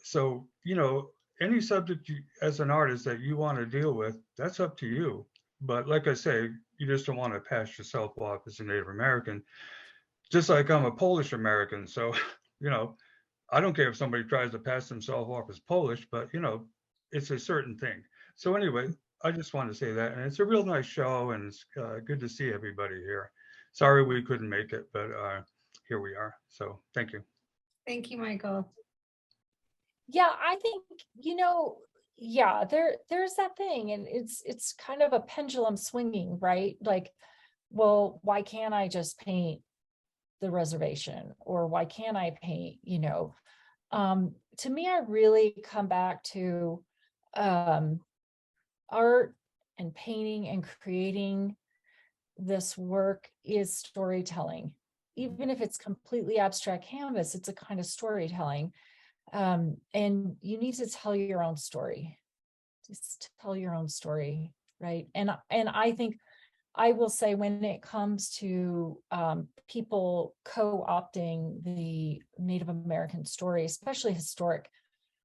Speaker 7: So, you know, any subject as an artist that you want to deal with, that's up to you. But like I say, you just don't want to pass yourself off as a Native American. Just like I'm a Polish American. So, you know, I don't care if somebody tries to pass themselves off as Polish, but, you know, it's a certain thing. So anyway, I just want to say that. And it's a real nice show, and it's good to see everybody here. Sorry we couldn't make it, but here we are. So thank you.
Speaker 2: Thank you, Michael.
Speaker 1: Yeah, I think, you know, yeah, there's that thing, and it's kind of a pendulum swinging, right? Like, well, why can't I just paint the reservation, or why can't I paint, you know? To me, I really come back to art and painting and creating this work is storytelling. Even if it's completely abstract canvas, it's a kind of storytelling. And you need to tell your own story. Just tell your own story, right? And I think I will say, when it comes to people co-opting the Native American story, especially historic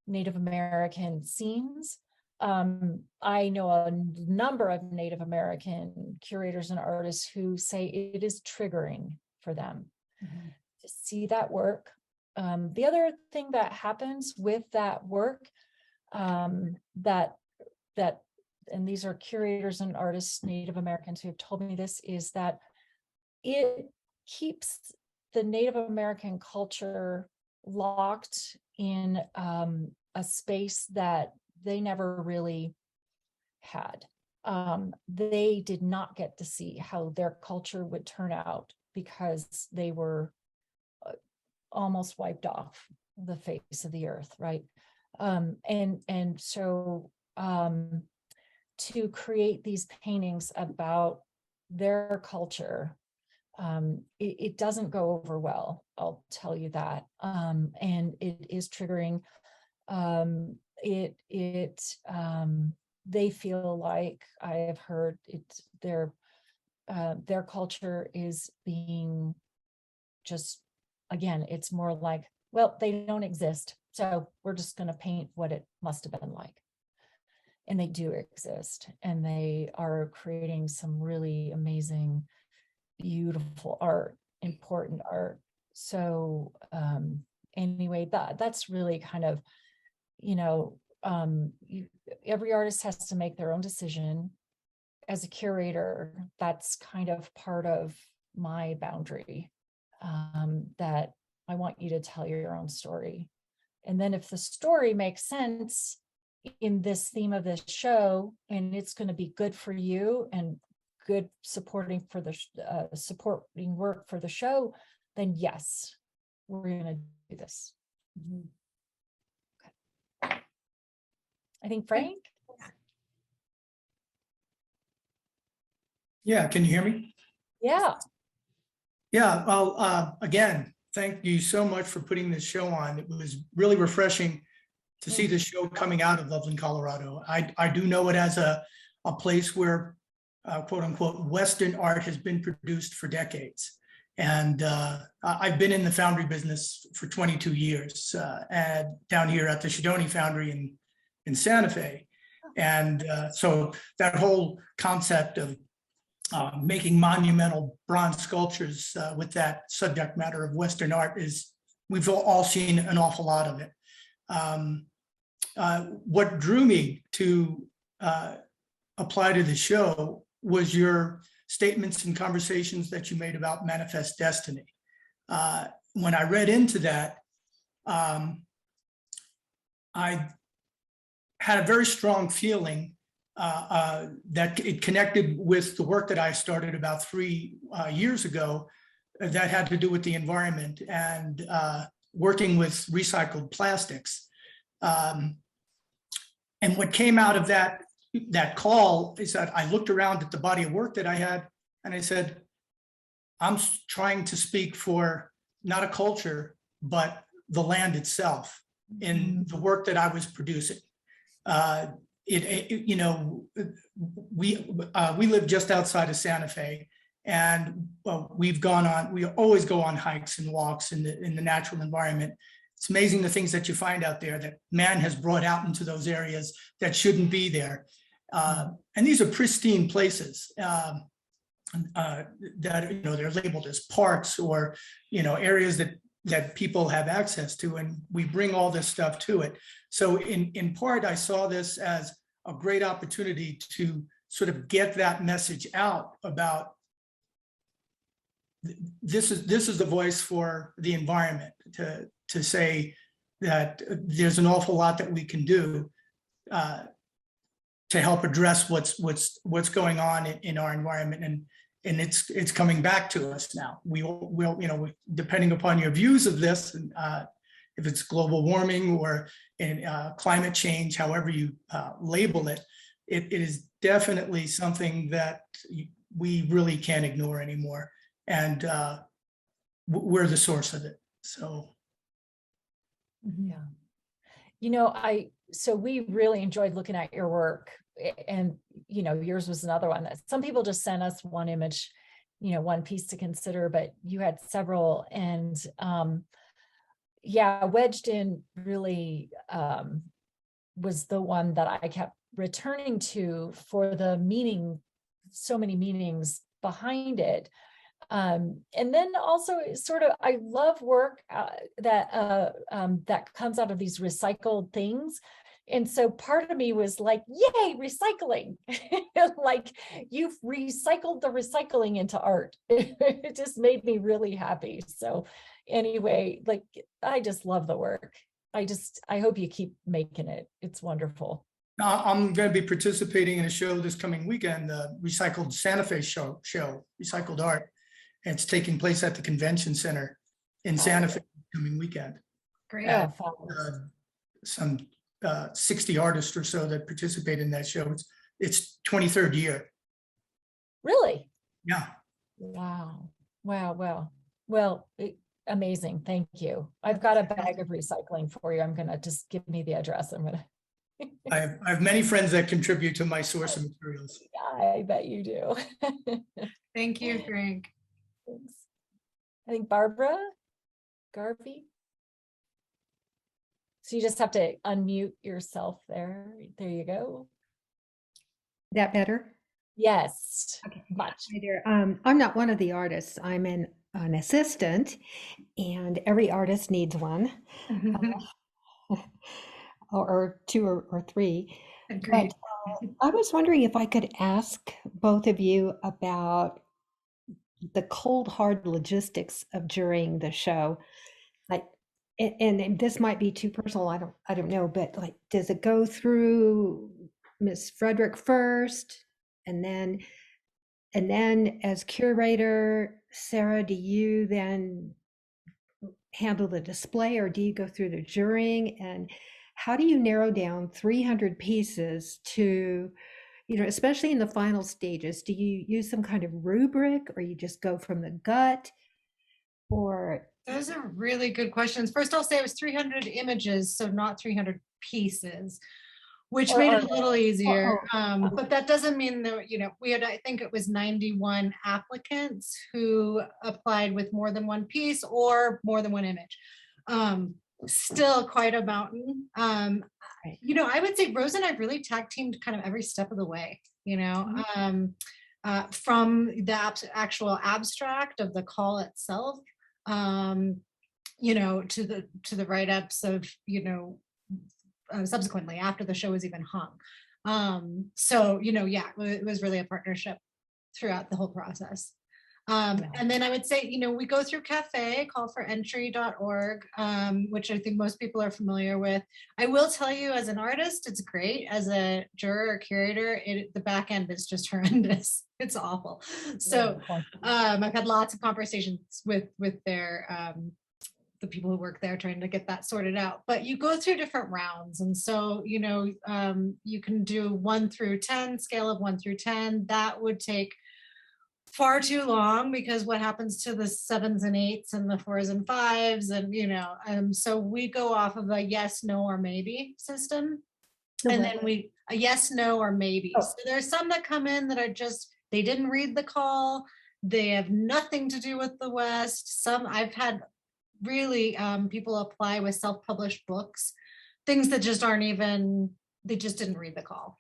Speaker 1: Native American scenes, I know a number of Native American curators and artists who say it is triggering for them to see that work. The other thing that happens with that work, and these are curators and artists, Native Americans, who have told me this, is that it keeps the Native American culture locked in a space that they never really had. They did not get to see how their culture would turn out, because they were almost wiped off the face of the earth, right? And so to create these paintings about their culture, it doesn't go over well, I'll tell you that. And it is triggering. They feel like, I have heard it, their culture is being just, again, it's more like, well, they don't exist, so we're just going to paint what it must have been like. And they do exist, and they are creating some really amazing, beautiful art, important art. So anyway, that's really kind of, you know, every artist has to make their own decision. As a curator, that's kind of part of my boundary, that I want you to tell your own story. And then if the story makes sense in this theme of this show, and it's going to be good for you and good supporting for the supporting work for the show, then yes, we're going to do this. Okay. I think Frank.
Speaker 8: Yeah, can you hear me?
Speaker 1: Yeah.
Speaker 8: Yeah, well, again, thank you so much for putting this show on. It was really refreshing to see this show coming out of Loveland, Colorado. I do know it as a place where, quote unquote, Western art has been produced for decades. And I've been in the foundry business for 22 years, and down here at the Shidoni Foundry in Santa Fe. And so that whole concept of making monumental bronze sculptures with that subject matter of Western art is, we've all seen an awful lot of it. What drew me to apply to the show was your statements and conversations that you made about manifest destiny. When I read into that, I had a very strong feeling that it connected with the work that I started about 3 years ago that had to do with the environment and working with recycled plastics. And what came out of that call is that I looked around at the body of work that I had, And I said, I'm trying to speak for not a culture, but the land itself in the work that I was producing. You know, we live just outside of Santa Fe, and we always go on hikes and walks in the natural environment. It's amazing the things that you find out there that man has brought out into those areas that shouldn't be there. And these are pristine places that, you know, they're labeled as parks or, you know, areas that people have access to, and we bring all this stuff to it. So in part, I saw this as a great opportunity to sort of get that message out about this is the voice for the environment, to say that there's an awful lot that we can do to help address what's going on in our environment, and it's coming back to us now. We'll you know, depending upon your views of this, and if it's global warming or climate change, however you label it, it is definitely something that we really can't ignore anymore, and we're the source of it. So
Speaker 1: yeah, you know, so we really enjoyed looking at your work, and you know, yours was another one that some people just sent us one image, you know, one piece to consider, but you had several. And yeah, Wedged In really was the one that I kept returning to for the meaning, so many meanings behind it. And then also sort of, I love work that comes out of these recycled things. And so part of me was like, yay, recycling. Like, you've recycled the recycling into art. It just made me really happy. So anyway, like, I just love the work. I hope you keep making it. It's wonderful.
Speaker 8: I'm going to be participating in a show this coming weekend, the Recycled Santa Fe show, Recycled Art. And it's taking place at the Convention Center in Santa Fe coming weekend.
Speaker 2: Great.
Speaker 1: Yeah,
Speaker 8: Some 60 artists or so that participate in that show. It's 23rd year.
Speaker 1: really?
Speaker 8: Yeah.
Speaker 1: Wow. Well, amazing. Thank you. I've got a bag of recycling for you. I'm going to just give me the address. I'm going to.
Speaker 8: I have many friends that contribute to my source of materials.
Speaker 1: I bet you do.
Speaker 2: Thank you, Frank.
Speaker 1: Thanks. I think Barbara Garvey. So you just have to unmute yourself there. There you go.
Speaker 9: That better?
Speaker 1: Yes.
Speaker 9: Okay.
Speaker 1: Much.
Speaker 9: Hi there. I'm not one of the artists. I'm an assistant, and every artist needs one, or two or three.
Speaker 2: Agreed.
Speaker 9: But I was wondering if I could ask both of you about the cold, hard logistics of during the show. Like, and this might be too personal. I don't know, but like, does it go through Miss Fredrick first, and then as curator, Sarah, do you then handle the display, or do you go through the jurying? And how do you narrow down 300 pieces to, you know, especially in the final stages? Do you use some kind of rubric, or you just go from the gut? Or
Speaker 2: Those are really good questions. First, I'll say it was 300 images, so not 300 pieces, which made it a little easier. But that doesn't mean that, you know, we had, I think it was 91 applicants who applied with more than one piece or more than one image. Still quite a mountain. You know, I would say Rose and I really tag teamed kind of every step of the way, you know, from the actual abstract of the call itself, you know, to the write-ups of, you know, subsequently after the show was even hung. So, you know, yeah, it was really a partnership throughout the whole process. And then I would say, you know, we go through cafe, callforentry.org, which I think most people are familiar with. I will tell you, as an artist, it's great. As a juror or curator, the back end is just horrendous. It's awful. So I've had lots of conversations with their the people who work there trying to get that sorted out. But you go through different rounds. And so, you know, you can do 1 through 10, scale of 1 through 10. That would take far too long, because what happens to the 7s and 8s and the 4s and 5s, and so we go off of a yes, no, or maybe system. And then a yes, no, or maybe.
Speaker 9: Oh.
Speaker 2: So there's some that come in that are just, they didn't read the call. They have nothing to do with the West. Some I've had really people apply with self-published books, things that just aren't even, they just didn't read the call,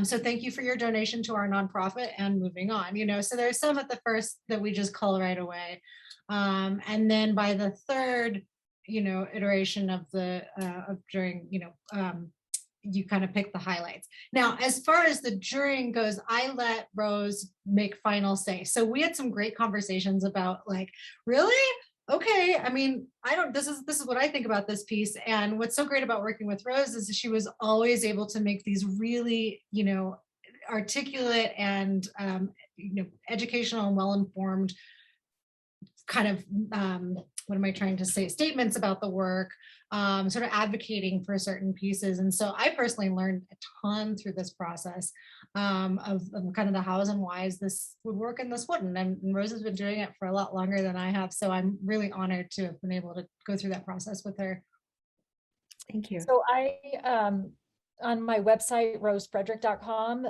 Speaker 2: So thank you for your donation to our nonprofit, and moving on, so there's some at the first that we just call right away. And then by the third, iteration of the, you kind of pick the highlights. Now, as far as the jurying goes, I let Rose make final say. So we had some great conversations about, like, really? Okay. I mean, this is what I think about this piece. And what's so great about working with Rose is she was always able to make these really, articulate and, educational and well-informed kind of, what am I trying to say? Statements about the work, sort of advocating for certain pieces. And so I personally learned a ton through this process of kind of the hows and whys this would work and this wouldn't. And Rose has been doing it for a lot longer than I have. So I'm really honored to have been able to go through that process with her.
Speaker 9: Thank you.
Speaker 1: So on my website, rosefredrick.com,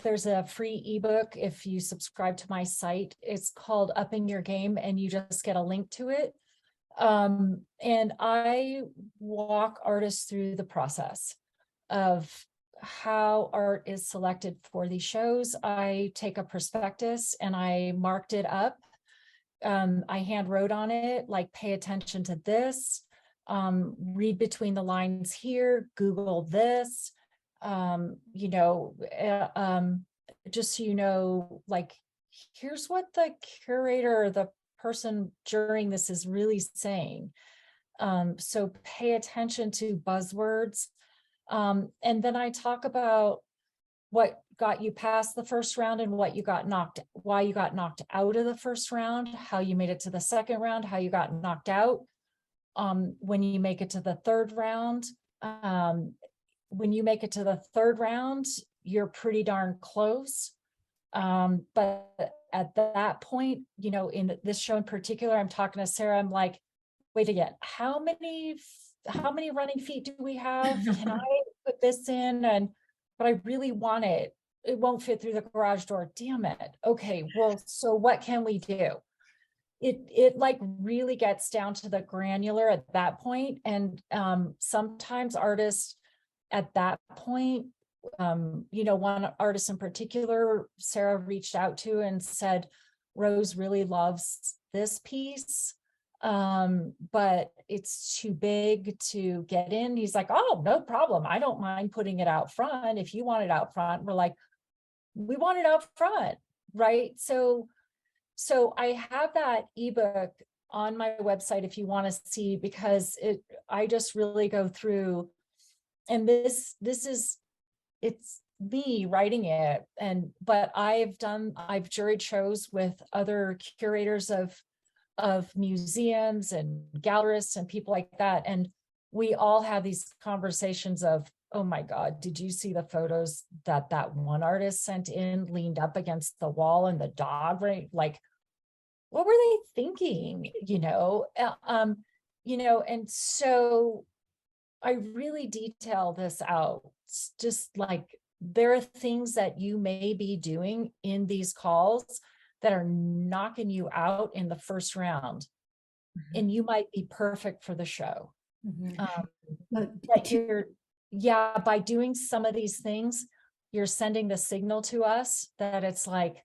Speaker 1: there's a free ebook if you subscribe to my site. It's called Upping Your Game, and you just get a link to it. And I walk artists through the process of how art is selected for these shows. I take a prospectus and I marked it up. I hand wrote on it, like, pay attention to this, read between the lines here, Google this, just so like, here's what the curator or the person during this is really saying. So pay attention to buzzwords. And then I talk about what got you past the first round and why you got knocked out of the first round, how you made it to the second round, how you got knocked out. When you make it to the third round, you're pretty darn close. But at that point, in this show in particular, I'm talking to Sarah, I'm like, wait again, how many running feet do we have? Can I put this in? But I really want it. It won't fit through the garage door. Damn it. Okay, well, so what can we do? It like really gets down to the granular at that point. And sometimes artists at that point, one artist in particular, Sarah reached out to and said, Rose really loves this piece, but it's too big to get in. He's like, oh, no problem. I don't mind putting it out front. If you want it out front, we're like, we want it out front, right? So I have that ebook on my website if you want to see, because I just really go through, and it's me writing it, but I've juried shows with other curators of museums and gallerists and people like that, and we all have these conversations of, oh my God, did you see the photos that one artist sent in, leaned up against the wall and the dog, right? Like, what were they thinking? And so I really detail this out. It's just like, there are things that you may be doing in these calls that are knocking you out in the first round, and you might be perfect for the show. By doing some of these things, you're sending the signal to us that it's like,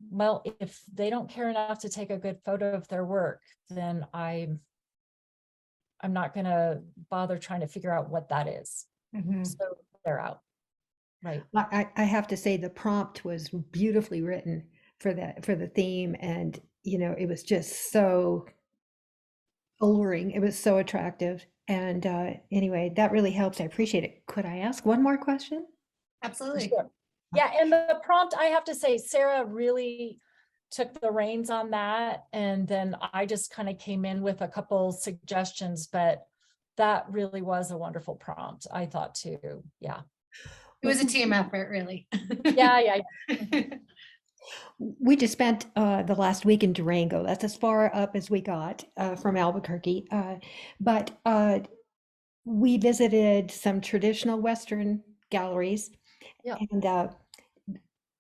Speaker 1: well, if they don't care enough to take a good photo of their work, then I'm not going to bother trying to figure out what that is. So they're out. Right.
Speaker 9: I have to say the prompt was beautifully written for the theme, and it was just so alluring. It was so attractive. And anyway, that really helps. I appreciate it. Could I ask one more question?
Speaker 2: Absolutely.
Speaker 1: Sure. Yeah, and the prompt, I have to say, Sarah really took the reins on that, and then I just kind of came in with a couple suggestions, but that really was a wonderful prompt, I thought too. Yeah.
Speaker 2: It was a team effort, really.
Speaker 1: Yeah.
Speaker 9: We just spent the last week in Durango. That's as far up as we got from Albuquerque. But we visited some traditional Western galleries,
Speaker 1: Yeah.
Speaker 9: and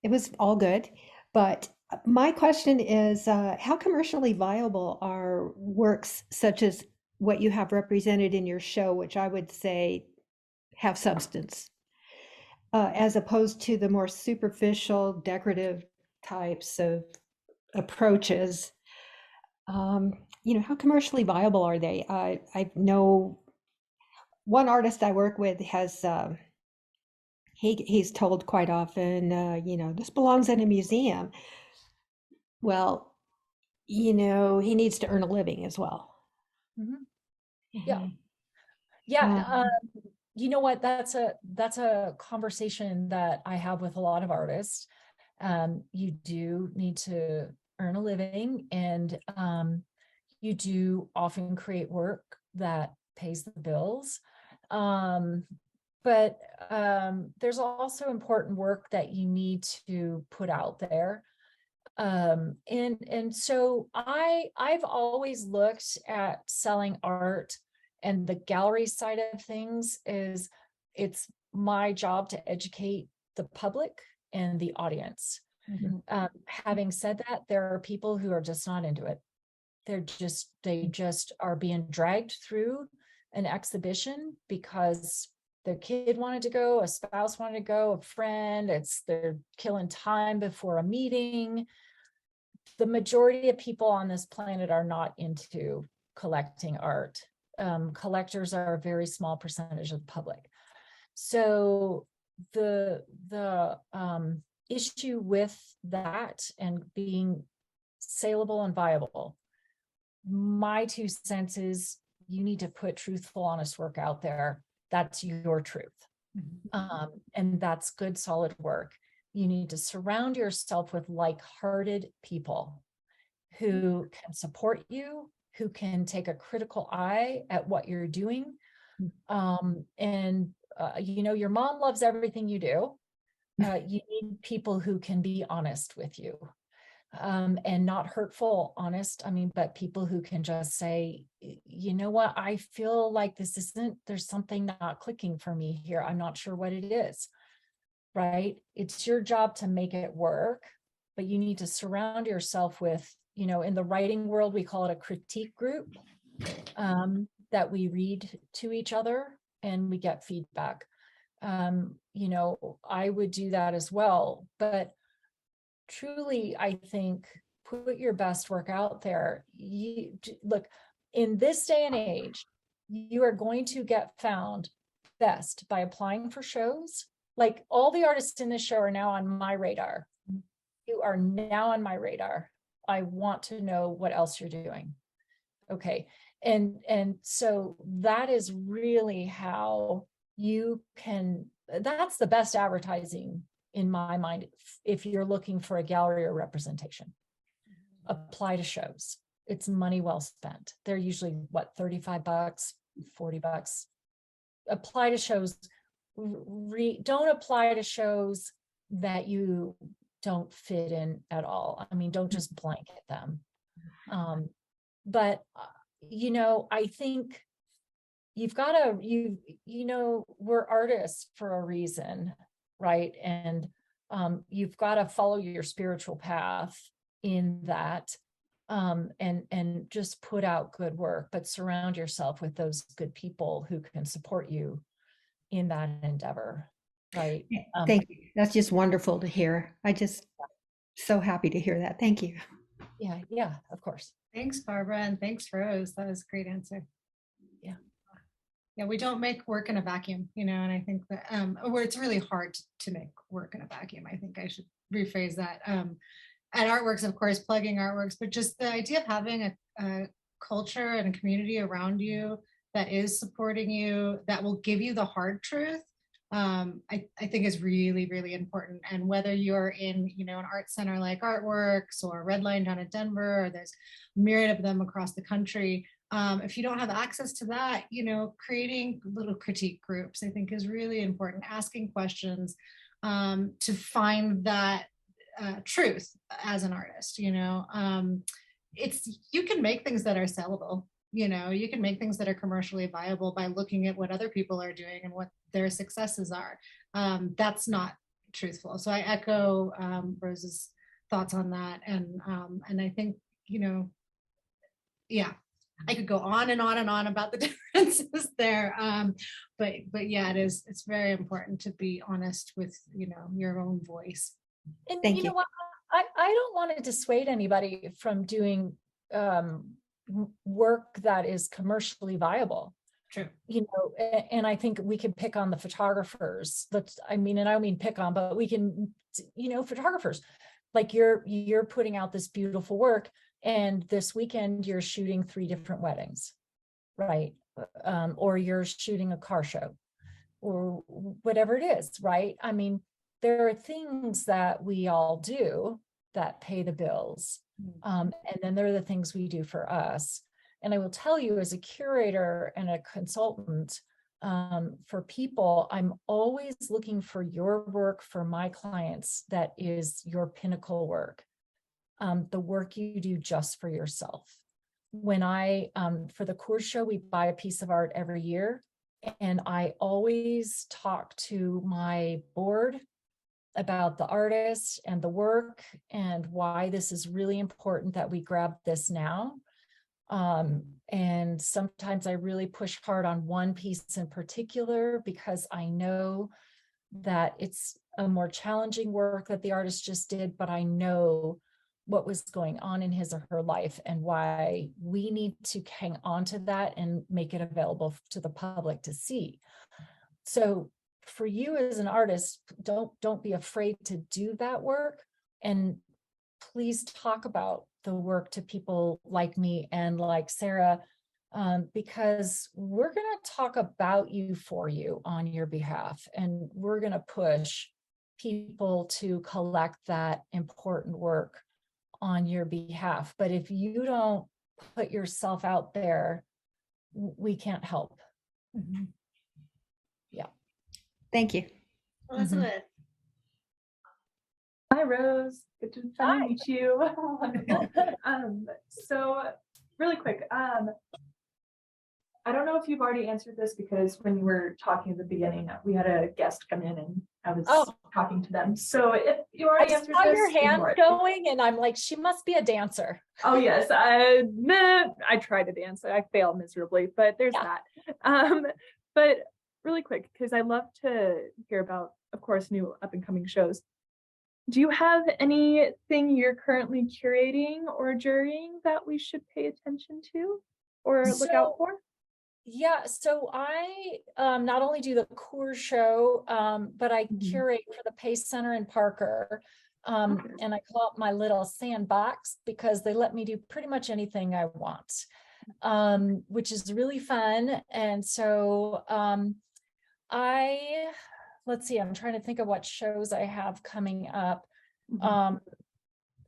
Speaker 9: it was all good. But my question is, how commercially viable are works such as what you have represented in your show, which I would say have substance, as opposed to the more superficial, decorative types of approaches? How commercially viable are they? I know one artist I work with has he's told quite often, this belongs in a museum. Well, he needs to earn a living as well.
Speaker 1: Mhm. Yeah.
Speaker 9: Mhm.
Speaker 1: Yeah. You know what? That's a conversation that I have with a lot of artists. You do need to earn a living, and you do often create work that pays the bills. But there's also important work that you need to put out there. And so I've always looked at selling art, and the gallery side of things is it's my job to educate the public and the audience. Having said that, there are people who are just not into it. They just are being dragged through an exhibition because their kid wanted to go, a spouse wanted to go, a friend, they're killing time before a meeting. The majority of people on this planet are not into collecting art. Collectors are a very small percentage of the public. So the issue with that and being saleable and viable, my 2 cents is you need to put truthful, honest work out there. That's your truth. And that's good, solid work. You need to surround yourself with like-hearted people who can support you, who can take a critical eye at what you're doing. Your mom loves everything you do. You need people who can be honest with you, and not hurtful, honest. But people who can just say, you know what, I feel like there's something not clicking for me here. I'm not sure what it is, right? It's your job to make it work, but you need to surround yourself with, in the writing world, we call it a critique group, that we read to each other and we get feedback. I would do that as well, but truly, I think put your best work out there. Look, in this day and age, you are going to get found best by applying for shows. Like, all the artists in this show are now on my radar. You are now on my radar. I want to know what else you're doing. Okay. And so that is really how you can, that's the best advertising in my mind. If you're looking for a gallery or representation, apply to shows. It's money well spent. They're usually $35, $40. Apply to shows. Don't apply to shows that you don't fit in at all. Don't just blanket them. But I think you've got to, we're artists for a reason, right? And you've got to follow your spiritual path in that, and just put out good work, but surround yourself with those good people who can support you in that endeavor, right?
Speaker 9: Thank you. That's just wonderful to hear. I just so happy to hear that. Thank you.
Speaker 1: Yeah, of course.
Speaker 2: Thanks, Barbara, and thanks, Rose. That was a great answer. Yeah, we don't make work in a vacuum, and I think that where it's really hard to make work in a vacuum. I think I should rephrase that. At Artworks, of course, plugging Artworks, but just the idea of having a culture and a community around you that is supporting you, that will give you the hard truth, I think is really, really important. And whether you're in, an art center like Artworks or Redline down in Denver, or there's a myriad of them across the country, if you don't have access to that, creating little critique groups, I think, is really important. Asking questions to find that truth as an artist, you know. You can make things that are sellable, you know, you can make things that are commercially viable by looking at what other people are doing and what their successes are. That's not truthful. So I echo Rose's thoughts on that. And I think, you know, yeah, I could go on and on and on about the differences there. But yeah, it's very important to be honest with, you know, your own voice.
Speaker 1: And
Speaker 9: Thank
Speaker 1: you
Speaker 9: you.
Speaker 1: know what? I don't want to dissuade anybody from doing work that is commercially viable.
Speaker 2: True.
Speaker 1: You know, and I think we can pick on the photographers. And I don't mean pick on, but we can, you know, photographers, like you're putting out this beautiful work, and this weekend you're shooting 3 different weddings, right? Or you're shooting a car show, or whatever it is, right? I mean, there are things that we all do that pay the bills. And then there are the things we do for us. And I will tell you, as a curator and a consultant, for people, I'm always looking for your work for my clients that is your pinnacle work, the work you do just for yourself. When for the Coors Show, we buy a piece of art every year, and I always talk to my board about the artist and the work and why this is really important that we grab this now. And sometimes I really push hard on one piece in particular because I know that it's a more challenging work that the artist just did, but I know what was going on in his or her life and why we need to hang on to that and make it available to the public to see. So for you as an artist, don't be afraid to do that work, and please talk about the work to people like me and like Sarah, because we're going to talk about you for you on your behalf, and we're going to push people to collect that important work on your behalf. But if you don't put yourself out there, we can't help.
Speaker 2: Mm-hmm.
Speaker 1: Yeah.
Speaker 9: Thank you.
Speaker 2: Elizabeth.
Speaker 10: Hi, Rose. Good to finally meet you. Wonderful. So really quick, I don't know if you've already answered this, because when you were talking at the beginning, we had a guest come in and I was talking to them. So if you already answered
Speaker 1: I saw
Speaker 10: this,
Speaker 1: your hand
Speaker 10: ignore it.
Speaker 1: going, and I'm like, she must be a dancer.
Speaker 10: Oh yes, I tried to dance. I failed miserably, but there's that. But really quick, because I love to hear about, of course, new up and coming shows. Do you have anything you're currently curating or jurying that we should pay attention to or look out for?
Speaker 1: Yeah, so I not only do the Coors Show, but I curate for the Pace Center in Parker. And I call it my little sandbox because they let me do pretty much anything I want, which is really fun. And so let's see, I'm trying to think of what shows I have coming up.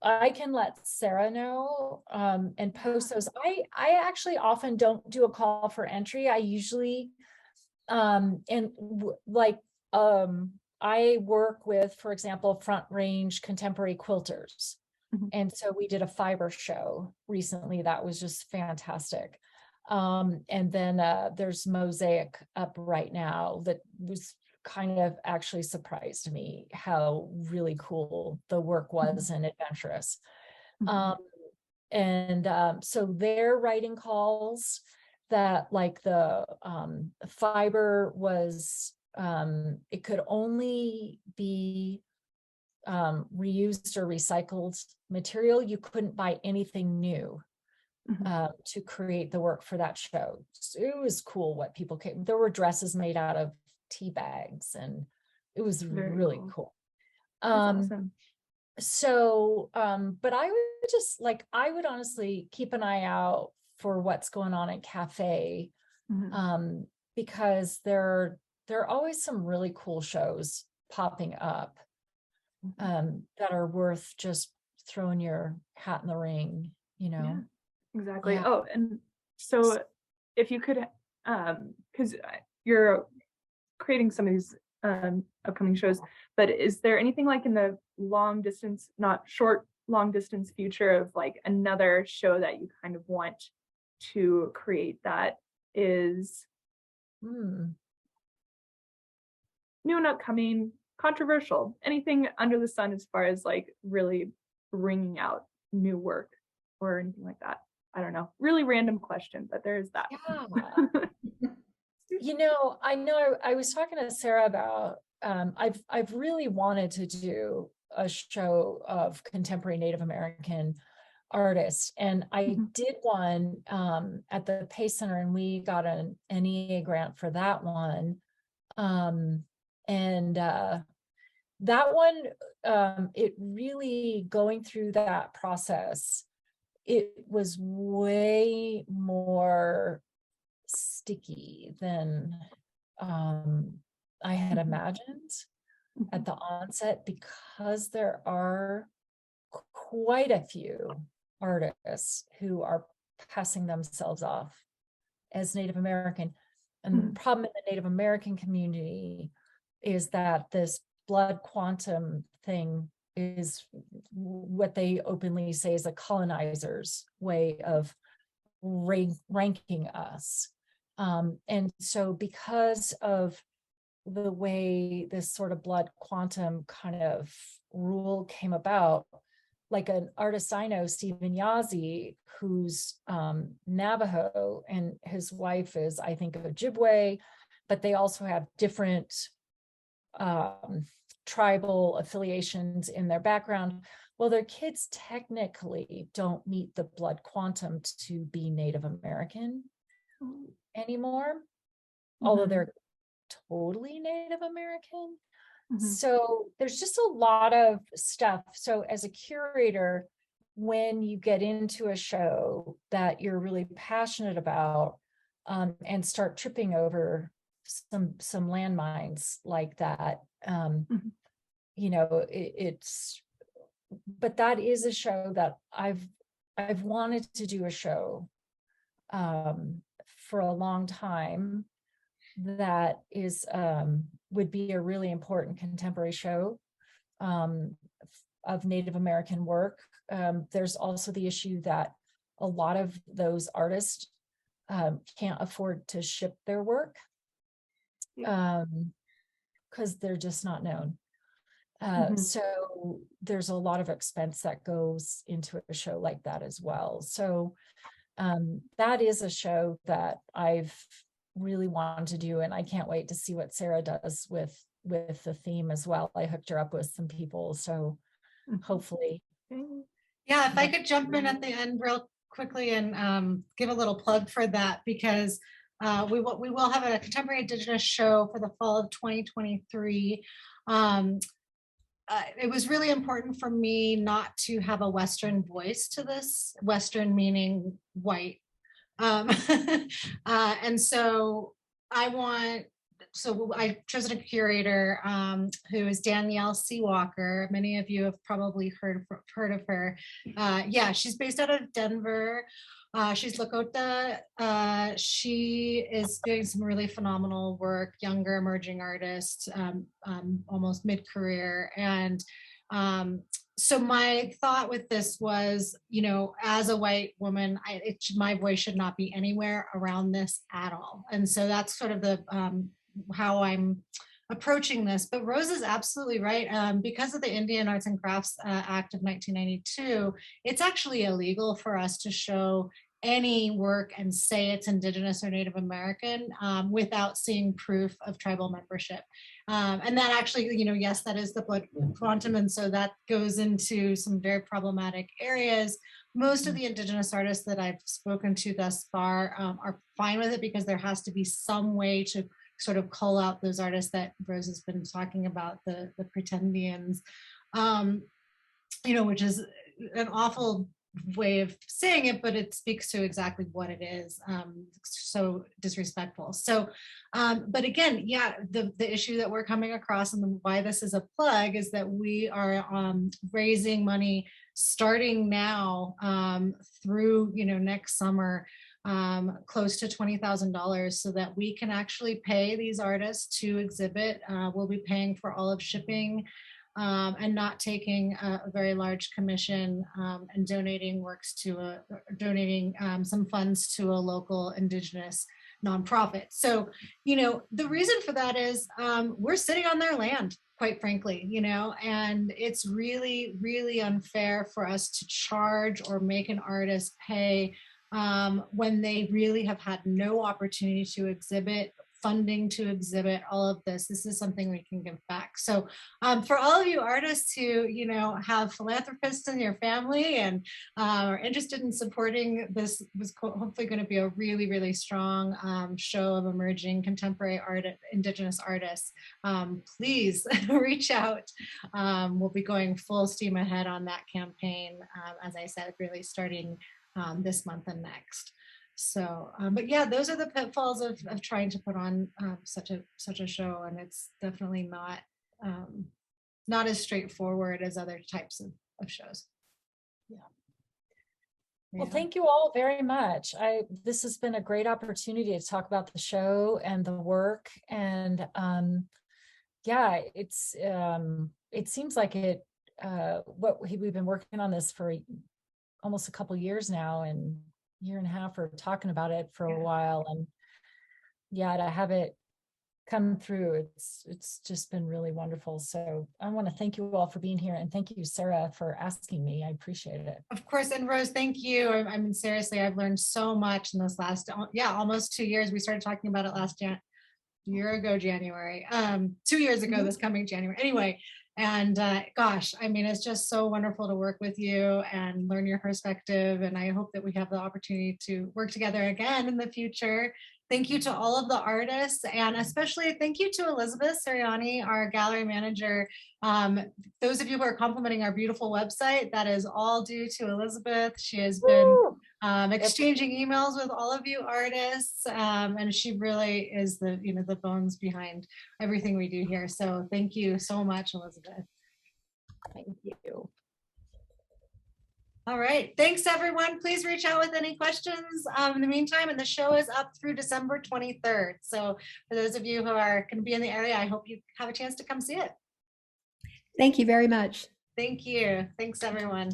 Speaker 1: I can let Sarah know and post those. I actually often don't do a call for entry. I usually I work with, for example, Front Range Contemporary Quilters. And so we did a fiber show recently that was just fantastic. And then there's Mosaic up right now that was kind of actually surprised me how really cool the work was and adventurous. So they're writing calls that, like, the fiber was, it could only be reused or recycled material. You couldn't buy anything new to create the work for that show. So it was cool what people came. There were dresses made out of tea bags, and it was really cool.
Speaker 10: Awesome.
Speaker 1: So but I would honestly keep an eye out for what's going on at Cafe, because there are always some really cool shows popping up that are worth just throwing your hat in the ring, you know.
Speaker 10: Yeah, exactly. Yeah. Oh, and so if you could, because you're creating some of these upcoming shows, but is there anything like in the long distance, not short, long distance future of like another show that you kind of want to create that is new and upcoming, controversial, anything under the sun as far as like really bringing out new work or anything like that? I don't know, really random question, but there is that.
Speaker 1: I know I was talking to Sarah about, I've really wanted to do a show of contemporary Native American artists, and I did one at the Pace Center, and we got an NEA grant for that one. That one, it really, going through that process, it was way more sticky than I had imagined at the onset, because there are quite a few artists who are passing themselves off as Native American. And the problem in the Native American community is that this blood quantum thing is what they openly say is a colonizer's way of ranking us. And so because of the way this sort of blood quantum kind of rule came about, like an artist I know, Stephen Yazzie, who's Navajo, and his wife is, I think, Ojibwe, but they also have different tribal affiliations in their background. Well, their kids technically don't meet the blood quantum to be Native American anymore, although they're totally Native American. So there's just a lot of stuff. So as a curator, when you get into a show that you're really passionate about, and start tripping over some landmines like that, but that is a show that I've wanted to do a show for a long time that is would be a really important contemporary show of Native American work. There's also the issue that a lot of those artists can't afford to ship their work because they're just not known. So there's a lot of expense that goes into a show like that as well. So that is a show that I've really wanted to do, and I can't wait to see what Sarah does with the theme as well. I hooked her up with some people, so hopefully.
Speaker 2: Yeah, if I could jump in at the end real quickly and give a little plug for that, because we will have a contemporary Indigenous show for the fall of 2023. It was really important for me not to have a Western voice to this, Western meaning white. And so I chose a curator who is Danielle C. Walker. Many of you have probably heard of her. Yeah, she's based out of Denver. She's Lakota. She is doing some really phenomenal work, younger emerging artist, almost mid-career. And so my thought with this was, as a white woman, my voice should not be anywhere around this at all. And so that's sort of the how I'm approaching this. But Rose is absolutely right. Because of the Indian Arts and Crafts Act of 1992, it's actually illegal for us to show any work and say it's Indigenous or Native American without seeing proof of tribal membership. And that actually, yes, that is the blood quantum. And so that goes into some very problematic areas. Most of the Indigenous artists that I've spoken to thus far are fine with it, because there has to be some way to sort of call out those artists that Rose has been talking about, the pretendians, which is an awful way of saying it, but it speaks to exactly what it is. So disrespectful. So, but again, yeah, the issue that we're coming across and why this is a plug is that we are raising money starting now through next summer close to $20,000 so that we can actually pay these artists to exhibit. We'll be paying for all of shipping and not taking a very large commission, and donating some funds to a local Indigenous nonprofit. So, the reason for that is we're sitting on their land, quite frankly, and it's really, really unfair for us to charge or make an artist pay when they really have had no opportunity to exhibit, funding to exhibit, all of this. This is something we can give back. So for all of you artists who, have philanthropists in your family and are interested in supporting this, was hopefully going to be a really, really strong show of emerging contemporary art, Indigenous artists. Please reach out. We'll be going full steam ahead on that campaign. As I said, really starting this month and next. So, but yeah, those are the pitfalls of trying to put on such a show, and it's definitely not as straightforward as other types of shows.
Speaker 1: Yeah. Well, thank you all very much. This has been a great opportunity to talk about the show and the work, and yeah, it seems like we've been working on this for almost a couple years now, and year and a half, or talking about it for a while, and yeah, to have it come through, it's just been really wonderful. So I want to thank you all for being here, and thank you, Sarah, for asking me. I appreciate it.
Speaker 2: Of course, and Rose, thank you. I mean, seriously, I've learned so much in this last, almost 2 years. We started talking about it last year ago, January, 2 years ago, this coming January. Anyway, and gosh, I mean, it's just so wonderful to work with you and learn your perspective. And I hope that we have the opportunity to work together again in the future. Thank you to all of the artists, and especially thank you to Elizabeth Siriani, our gallery manager. Those of you who are complimenting our beautiful website, that is all due to Elizabeth. She has been exchanging emails with all of you artists, and she really is the bones behind everything we do here. So thank you so much, Elizabeth.
Speaker 1: Thank you.
Speaker 2: All right. Thanks, everyone. Please reach out with any questions in the meantime. And the show is up through December 23rd. So for those of you who are going to be in the area, I hope you have a chance to come see it.
Speaker 9: Thank you very much.
Speaker 2: Thank you. Thanks, everyone.